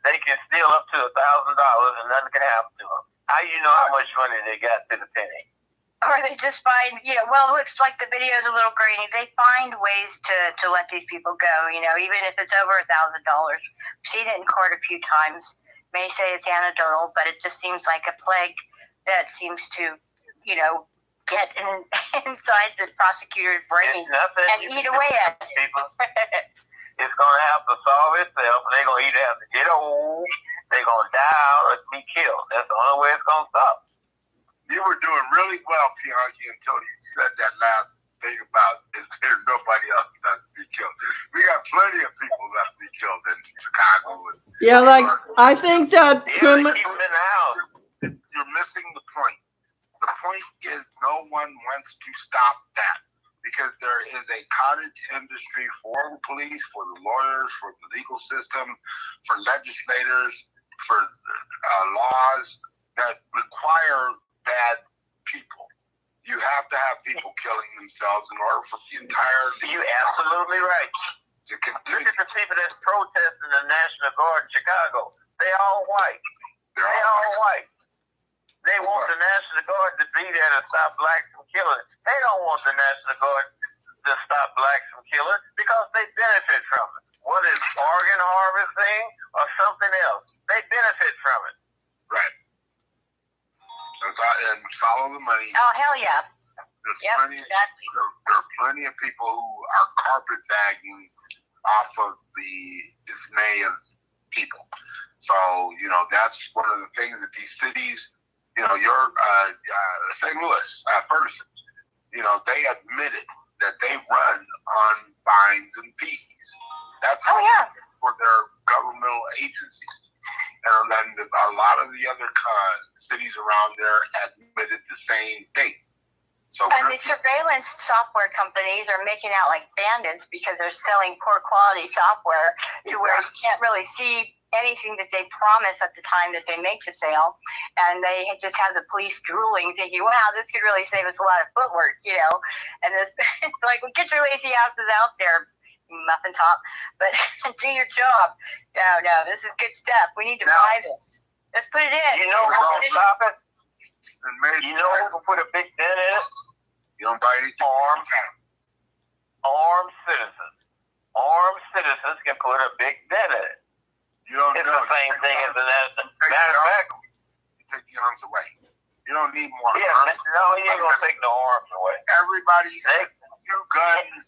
they can steal up to $1,000 and nothing can happen to them. How you know how much money they got to the penny? Or they just find, you know, well, it looks like the video's a little grainy. They find ways to let these people go, you know, even if it's over $1,000. Seen it in court a few times. May say it's anecdotal, but it just seems like a plague that seems to, you know, get inside the prosecutor's brain and eat away at it. People. It's going to have to solve itself, and they're going to either have to get old, they're going to die, or be killed. That's the only way it's going to stop. You were doing really well, Bianchi, until you said that last thing about there's nobody else left to be killed. We got plenty of people left to be killed in Chicago. Yeah, like I think that Keep them in the house. You're missing the point. The point is no one wants to stop that because there is a cottage industry for the police, for the lawyers, for the legal system, for legislators, for laws that require bad people. You have to have people killing themselves in order for the entire. You're absolutely right. To continue. Look at the people that's protesting the National Guard in Chicago. They all white. They all white. They want the National Guard to be there to stop blacks from killing. They don't want the National Guard to stop blacks from killing because they benefit from it. Whether it's organ harvesting or something else, they benefit from it. Right. And follow the money. Oh, hell yeah. Exactly. There are plenty of people who are carpetbagging off of the dismay of people. So, you know, that's one of the things that these cities, you know, St. Louis, Ferguson, you know, they admitted that they run on fines and fees. That's for their governmental agencies. And then a lot of the other cities around there admitted the same thing. So and the surveillance software companies are making out like bandits because they're selling poor quality software to where you can't really see anything that they promise at the time that they make the sale. And they just have the police drooling, thinking, wow, this could really save us a lot of footwork, you know. And it's like, well, get your lazy asses out there, muffin top, but do your job. No, this is good stuff. We need to buy this. Let's put it in. You know who's going to stop it? You know who can put a big dent in it? You don't buy anything. Armed citizens. Armed citizens can put a big dent in it. You don't it's know. The same thing as the national. Matter of fact, you take the arms away. You don't need more arms. No, you ain't gonna take no arms away. Everybody has 2 guns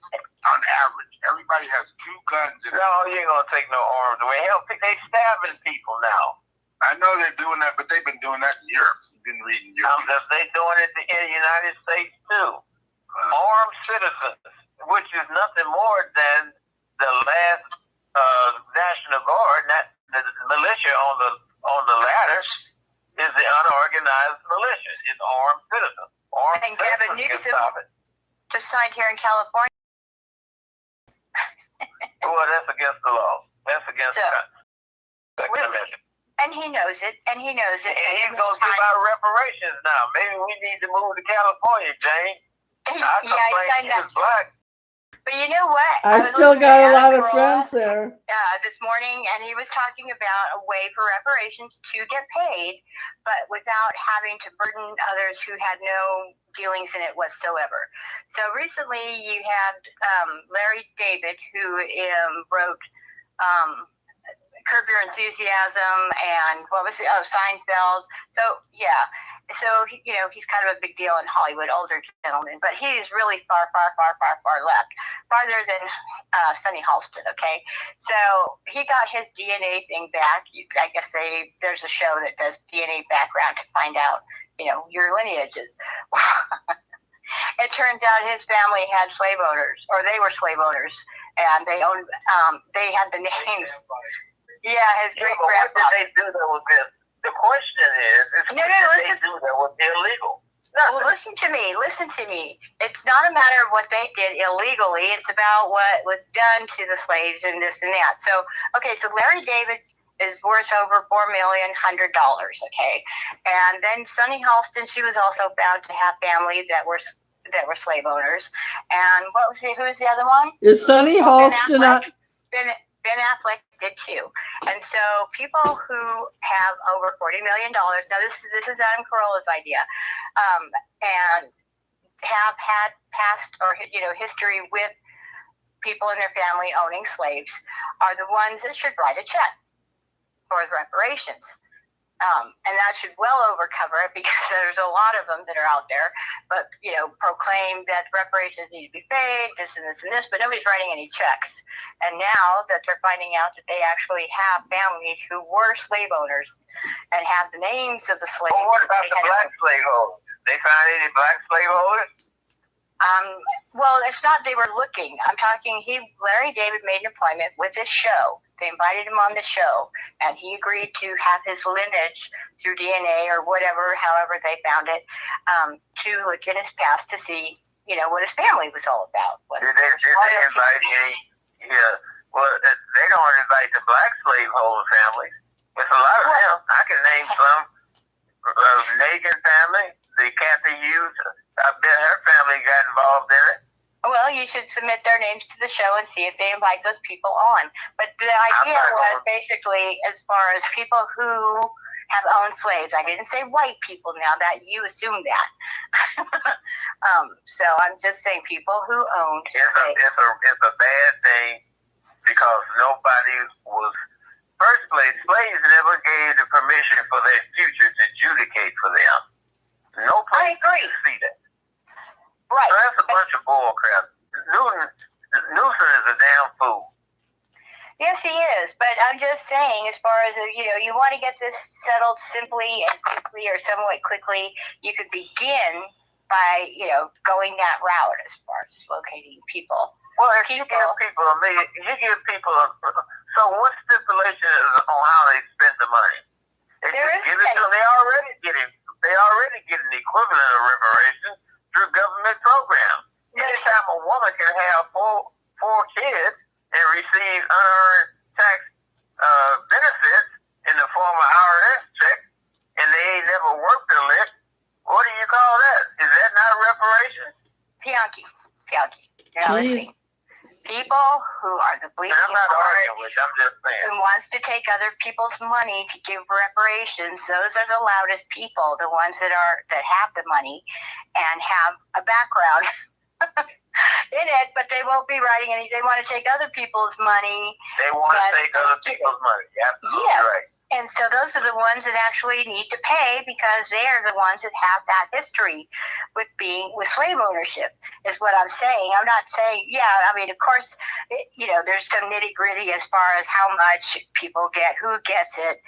on average. Everybody has 2 guns. No, you ain't gonna take no arms away. Hell, they stabbing people now. I know they're doing that, but they've been doing that in Europe. You've been reading Europe. They doing it in the United States too. Armed citizens, which is nothing more than the last National Guard, not the militia on the ladder, is the unorganized militia. It's armed citizens. Armed Gavin citizens Newsom just signed here in California. Well, that's against the law. That's against the convention. And he knows it. And he's going to give out reparations now. Maybe we need to move to California, Jane. I complain he was black. But you know what? I still got a lot of friends there. This morning, and he was talking about a way for reparations to get paid, but without having to burden others who had no dealings in it whatsoever. So recently you had Larry David, who wrote Curb Your Enthusiasm, and what was it? Oh, Seinfeld. So yeah, so he's kind of a big deal in Hollywood, older gentleman, but he's really far left, farther than Sonny Halston. Okay, so he got his DNA thing back. I guess there's a show that does DNA background to find out your lineages. It turns out his family had slave owners, or they were slave owners, and they owned. They had the names. Yeah, his great grandfather. What did they do that was this? The question is what did they do that was illegal? Well, listen to me. It's not a matter of what they did illegally. It's about what was done to the slaves and this and that. So, okay, so Larry David is worth over $4,100,000. Okay, and then Sonny Halston, she was also found to have family that were slave owners. And who was the other one? Is Sonny Halston? Ben Affleck did too. And so people who have over $40 million, now this is Adam Carolla's idea, and have had past or history with people in their family owning slaves, are the ones that should write a check for reparations. And that should well overcover it, because there's a lot of them that are out there, but proclaim that reparations need to be paid, this and this and this, but nobody's writing any checks. And now that they're finding out that they actually have families who were slave owners and have the names of the slaves. Well, what about the black slave owners? They find any black slave owners? Well, it's not they were looking. I'm talking, Larry David made an appointment with this show. They invited him on the show, and he agreed to have his lineage through DNA or whatever, however they found it, to look in his past to see, what his family was all about. Did they invite any? Yeah. Well, they don't invite the black slaveholder families. There's a lot of them. I can name some. Reagan family, the Kathy Hughes. I bet her family got involved in it. Well, you should submit their names to the show and see if they invite those people on. But the idea was basically, as far as people who have owned slaves. I didn't say white people now, that you assume that. So I'm just saying people who owned slaves. It's a bad thing, because nobody was, first place, slaves never gave the permission for their future to adjudicate for them. No place to see that. Right. So that's a bunch of bull crap. Newsom is a damn fool. Yes, he is. But I'm just saying, as far as, you want to get this settled simply and quickly, or somewhat quickly, you could begin by, going that route as far as locating people. Well, if you give people so what stipulation is on how they spend the money? They already get an equivalent of reparations through government programs. Anytime a woman can have four kids and receive unearned tax benefits in the form of IRS checks, and they ain't never worked a lick, what do you call that? Is that not a reparation? Pianki. People who are the bleeding I'm not heart, arguing with you, I'm just saying. who wants to take other people's money to give reparations, those are the loudest people, the ones that have the money and have a background in it, but they won't be writing any. They want to take other people's money. They want to take other people's money. Absolutely right. And so those are the ones that actually need to pay, because they are the ones that have that history with slave ownership, is what I'm saying. I'm not saying, of course, there's some nitty gritty as far as how much people get, who gets it,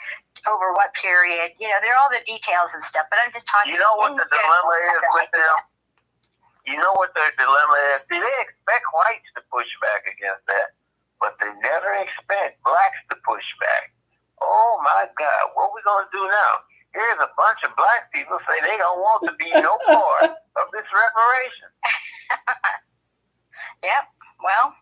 over what period. There are all the details and stuff, but I'm just talking. You know what the dilemma is with them? You know what their dilemma is? See, they expect whites to push back against that, but they never expect blacks to push back. Oh my God, what are we going to do now? Here's a bunch of black people say they don't want to be no part of this reparation. Yep, well,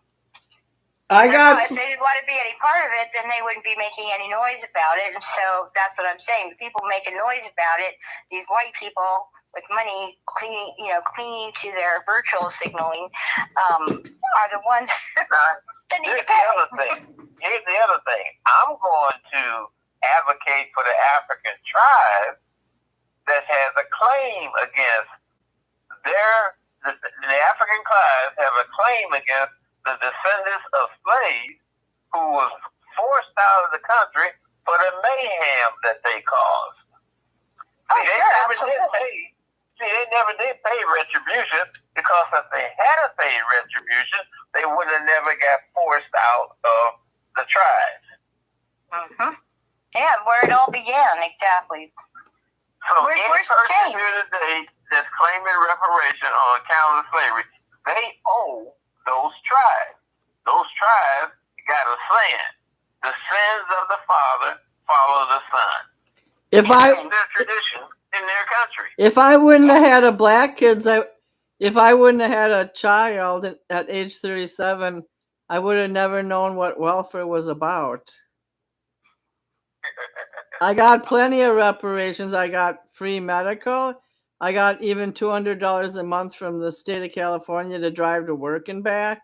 if they didn't want to be any part of it, then they wouldn't be making any noise about it. And so that's what I'm saying. The people making noise about it, these white people with money clinging to their virtual signaling, are the ones that need to pay. Here's the other thing. I'm going to advocate for the African tribe that has a claim against the African tribes have a claim against the descendants of slaves who was forced out of the country for the mayhem that they caused. Oh, See, they never did pay retribution, because if they had paid retribution, they would have never got forced out of the tribes. Mm-hmm. Yeah, where it all began, exactly. So Where's any the person change? here today that's claiming reparation on account of slavery, they owe those tribes. Those tribes got a saying: the sins of the father follow the son. If That's I their tradition in their country. if I wouldn't have had a black kids, if I wouldn't have had a child at age 37, I would have never known what welfare was about. I got plenty of reparations. I got free medical. I got even $200 a month from the state of California to drive to work and back.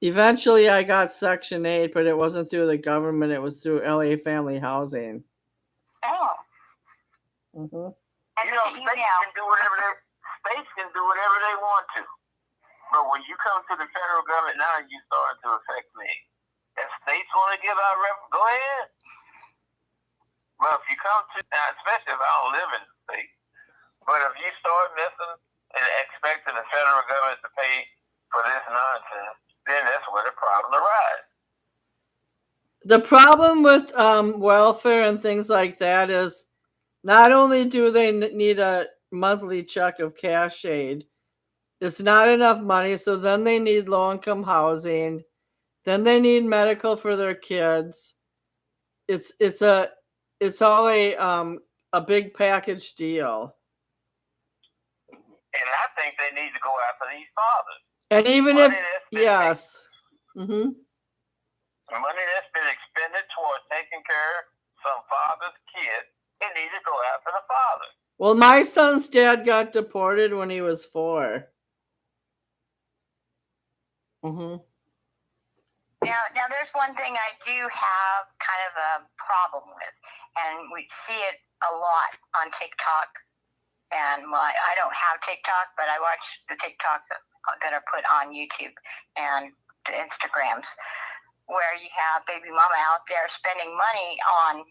Eventually, I got Section 8, but it wasn't through the government. It was through LA Family Housing. Oh. Mm-hmm. And You know, you states now. can do whatever they want to. But when you come to the federal government now, you start to affect me. If states want to give out go ahead. But if you come to, especially if I don't live in the state, but if you start missing and expecting the federal government to pay for this nonsense, then that's where the problem arises. The problem with welfare and things like that is not only do they need a monthly check of cash aid, it's not enough money. So then they need low-income housing. Then they need medical for their kids. It's all a big package deal. And I think they need to go after these fathers. And even Money if that's been yes, mm-hmm. money that's been expended towards taking care of some father's kid, they need to go after the father. Well, my son's dad got deported when he was 4. Mm-hmm. Now, there's one thing I do have kind of a problem with, and we see it a lot on TikTok. And I don't have TikTok, but I watch the TikToks that are put on YouTube and the Instagrams, where you have baby mama out there spending money on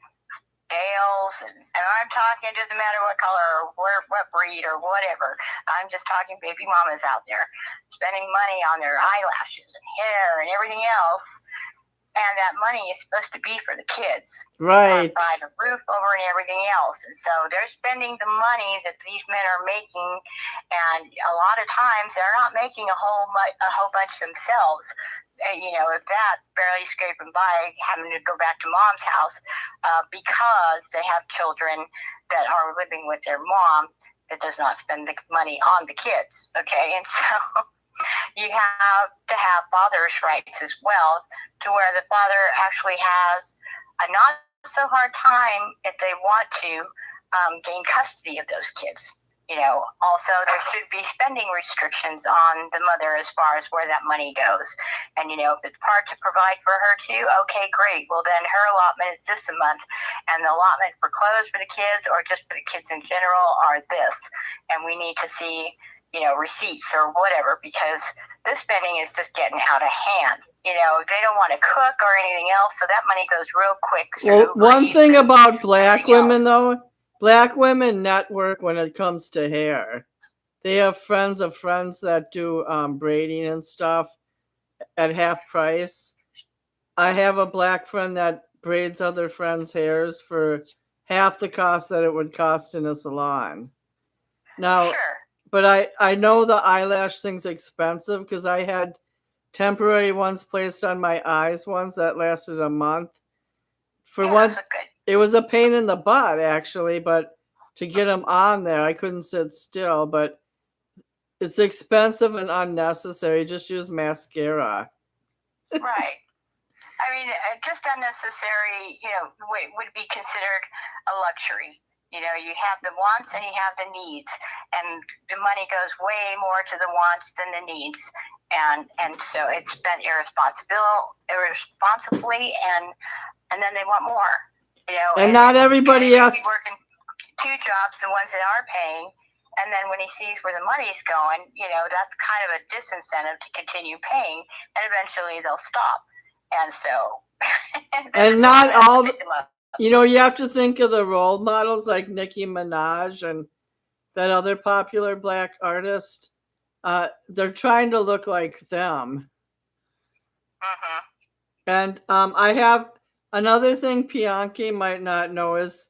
nails, and I'm talking, it doesn't matter what color or what breed or whatever. I'm just talking baby mamas out there spending money on their eyelashes and hair and everything else. And that money is supposed to be for the kids. Right. Buy the roof over and everything else. And so they're spending the money that these men are making, and a lot of times they're not making a whole bunch themselves. If that, barely scraping by, having to go back to mom's house because they have children that are living with their mom that does not spend the money on the kids. Okay, and so you have to have father's rights as well, to where the father actually has a not so hard time if they want to gain custody of those kids. Also there should be spending restrictions on the mother as far as where that money goes. And, if it's part to provide for her too, okay, great. Well, then her allotment is this a month, and the allotment for clothes for the kids or just for the kids in general are this. And we need to see, receipts or whatever, because this spending is just getting out of hand. They don't want to cook or anything else, so that money goes real quick. Well, one thing about black women, though, black women network when it comes to hair. They have friends of friends that do braiding and stuff at half price. I have a black friend that braids other friends' hairs for half the cost that it would cost in a salon. Now, Sure. but I know the eyelash thing's expensive because I had temporary ones placed on my eyes once that lasted a month. For one, Good. it was a pain in the butt actually, but to get them on there, I couldn't sit still. But it's expensive and unnecessary. Just use mascara. Right. I mean, just unnecessary, would be considered a luxury. You have the wants and you have the needs, and the money goes way more to the wants than the needs. And so it's spent irresponsibly, and then they want more. And not everybody has to working 2 jobs, the ones that are paying, and then when he sees where the money's going, that's kind of a disincentive to continue paying, and eventually they'll stop. And so And not all, Pick 'em up. you have to think of the role models like Nicki Minaj and that other popular black artist. They're trying to look like them. Mhm. And I have another thing Bianchi might not know is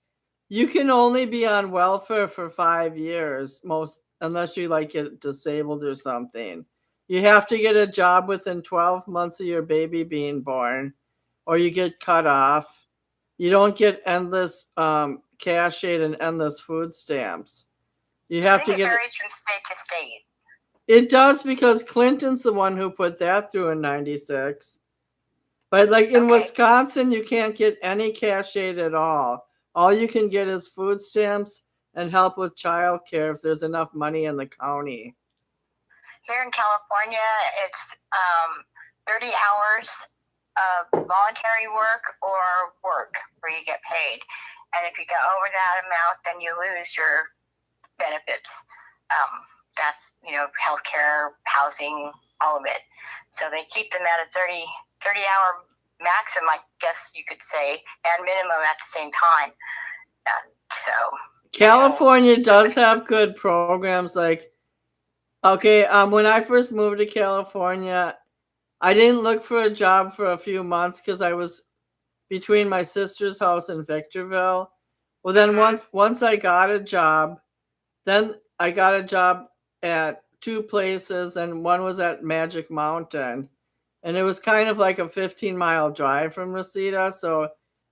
you can only be on welfare for 5 years, unless you like get disabled or something. You have to get a job within 12 months of your baby being born, or you get cut off. You don't get endless cash aid and endless food stamps. You have I to think it get varies from state to state. it does because Clinton's the one who put that through in 96. But like in Okay. Wisconsin, you can't get any cash aid at all. All you can get is food stamps and help with child care if there's enough money in the county. Here in California, it's 30 hours of voluntary work or work where you get paid. And if you go over that amount, then you lose your benefits. That's, healthcare, housing, all of it. So they keep them at a 30-hour maximum, I guess you could say, and minimum at the same time. And so California does have good programs. Like, okay, when I first moved to California, I didn't look for a job for a few months because I was between my sister's house in Victorville. Well, then once I got a job, then I got a job at 2 places, and one was at Magic Mountain. And it was kind of like a 15-mile drive from Reseda. So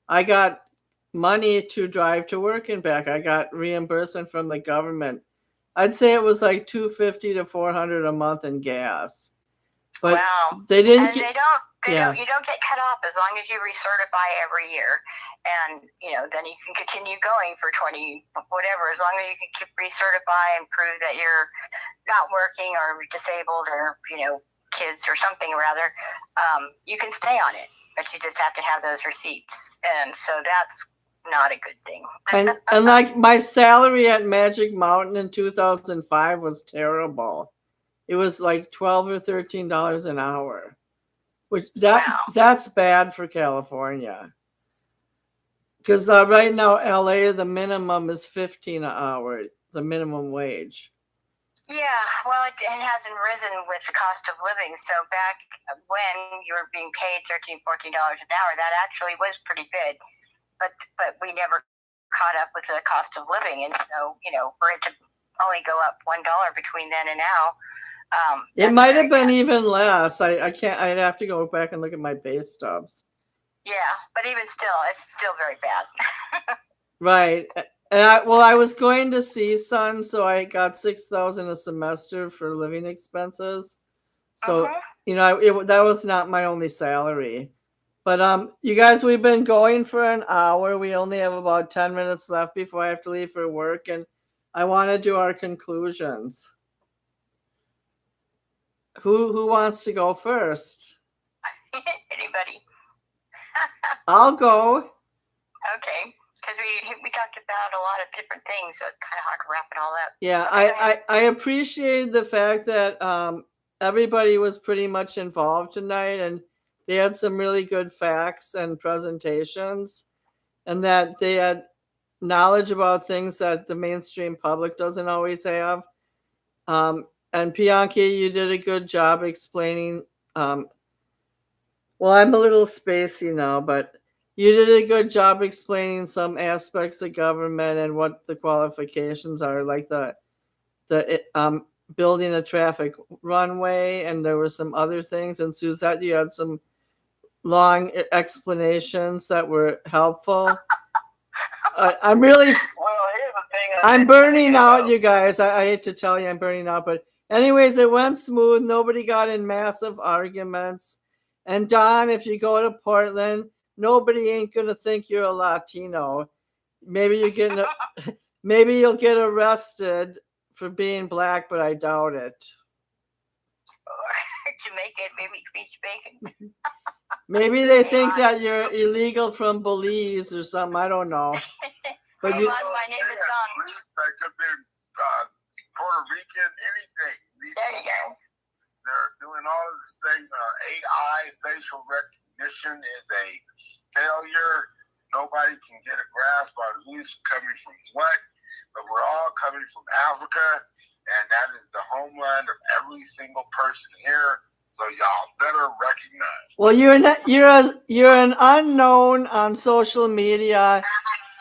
I got money to drive to work and back. I got reimbursement from the government. I'd say it was like $250 to $400 a month in gas. But wow. they didn't and you don't get cut off as long as you recertify every year. And, then you can continue going for 20, whatever, as long as you can keep recertify and prove that you're not working or disabled or, kids or something rather, you can stay on it, but you just have to have those receipts. And so that's not a good thing. And like my salary at Magic Mountain in 2005 was terrible. It was like $12 or $13 an hour, which that's bad for California. Because right now, LA, the minimum is $15 an hour, the minimum wage. Yeah, well, it hasn't risen with the cost of living. So back when you were being paid $13, $14 an hour, that actually was pretty good. But we never caught up with the cost of living. And so, for it to only go up $1 between then and now. It might have been even less. I can't, I'd have to go back and look at my pay stubs. Yeah, but even still, it's still very bad. Right. And I was going to CSUN, so I got $6,000 a semester for living expenses. So, that was not my only salary. But you guys, we've been going for an hour. We only have about 10 minutes left before I have to leave for work, and I want to do our conclusions. Who wants to go first? Anybody? I'll go. Okay, because we talked about a lot of different things, so it's kind of hard to wrap it all up. Yeah, I appreciated the fact that everybody was pretty much involved tonight, and they had some really good facts and presentations, and that they had knowledge about things that the mainstream public doesn't always have. And Bianchi, you did a good job explaining. Well, I'm a little spacey now, but you did a good job explaining some aspects of government and what the qualifications are, like the building a traffic runway, and there were some other things. And Suzette, you had some long explanations that were helpful. I'm really. Well, here's the thing. I'm burning out, you guys. I hate to tell you, I'm burning out, but anyways, it went smooth. Nobody got in massive arguments. And Don, if you go to Portland, nobody ain't gonna think you're a Latino. Maybe you'll get arrested for being black, but I doubt it. Jamaican, maybe beach bacon. Maybe they think that you're illegal from Belize or something. I don't know. But my name is Don. That could be Puerto Rican, anything. There you go. They're doing all of this thing, AI, facial recognition. recognition is a failure. Nobody can get a grasp on who's coming from what, but we're all coming from Africa, and that is the homeland of every single person here. So y'all better recognize. Well, you're an unknown on social media.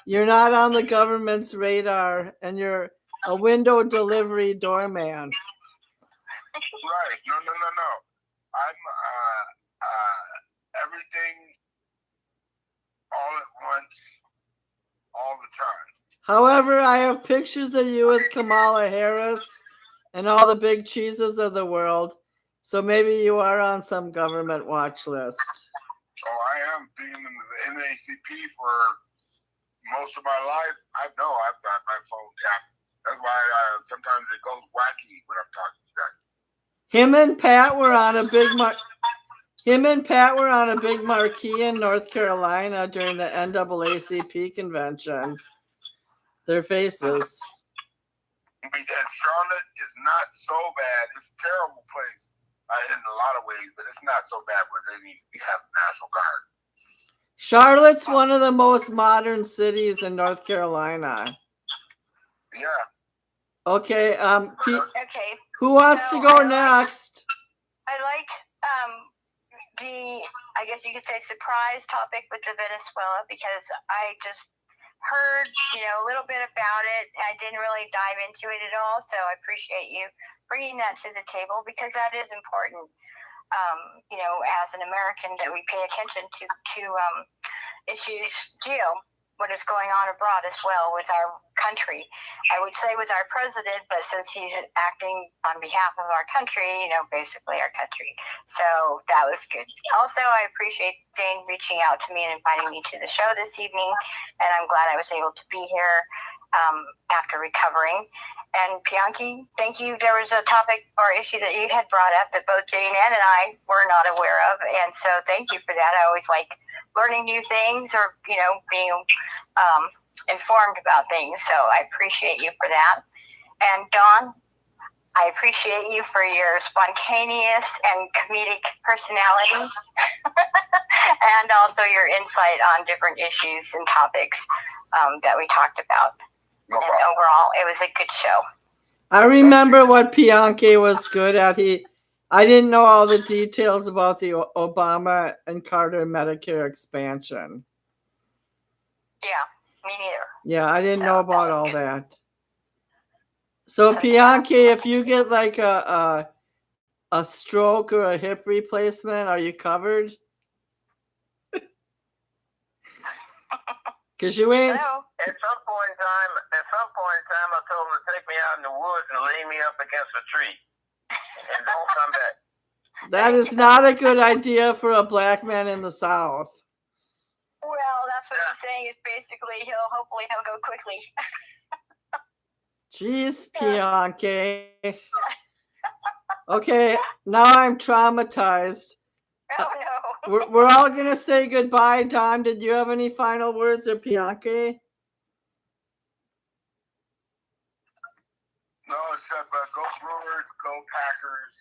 You're not on the government's radar, and you're a window delivery doorman. Right? No. I'm everything all at once, all the time. However, I have pictures of you with Kamala Harris and all the big cheeses of the world. So maybe you are on some government watch list. Oh, I am being in the NACP for most of my life. I know I've got my phone tapped. That's why sometimes it goes wacky when I'm talking to that. Him and Pat were on a big marquee in North Carolina during the NAACP convention. Their faces. And Charlotte is not so bad. It's a terrible place in a lot of ways, but it's not so bad where they need to have the National Guard. Charlotte's one of the most modern cities in North Carolina. Yeah. Okay. Okay. Who wants to go next? I like I guess you could say, surprise topic with the Venezuela, because I just heard, a little bit about it. I didn't really dive into it at all, so I appreciate you bringing that to the table, because that is important. As an American, that we pay attention to issues, what is going on abroad as well with our country. I would say with our president, but since he's acting on behalf of our country, basically our country. So that was good. Also, I appreciate Dane reaching out to me and inviting me to the show this evening, and I'm glad I was able to be here after recovering. And Bianchi, thank you. There was a topic or issue that you had brought up that both Jane and I were not aware of, and so thank you for that. I always like learning new things, or being informed about things, so I appreciate you for that. And Dawn, I appreciate you for your spontaneous and comedic personality and also your insight on different issues and topics that we talked about. No and problem. overall, it was a good show. I remember what Bianchi was good at. I didn't know all the details about the Obama and Carter Medicare expansion. Yeah, me neither. Yeah, I didn't So, know about that was all good. that. So Bianchi, if you get like a stroke or a hip replacement, are you covered? Because you ain't. Hello? At some point in time, I told him to take me out in the woods and lay me up against a tree, and don't come back. That is not a good idea for a black man in the South. Well, that's what I'm saying, is basically hopefully he'll go quickly. Jeez, Bianchi. Okay, now I'm traumatized. Oh no. We're all gonna say goodbye. Don, did you have any final words, or Bianchi? No, except go Brewers, go Packers,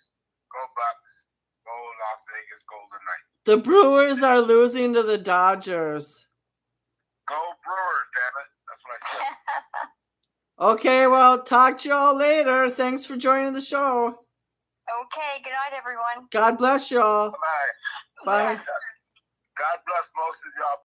go Bucks, go Las Vegas Golden Knights. The Brewers are losing to the Dodgers. Go Brewers, damn it. That's what I said. Okay, well, talk to y'all later. Thanks for joining the show. Okay, good night, everyone. God bless y'all. Bye. Bye. God bless most of y'all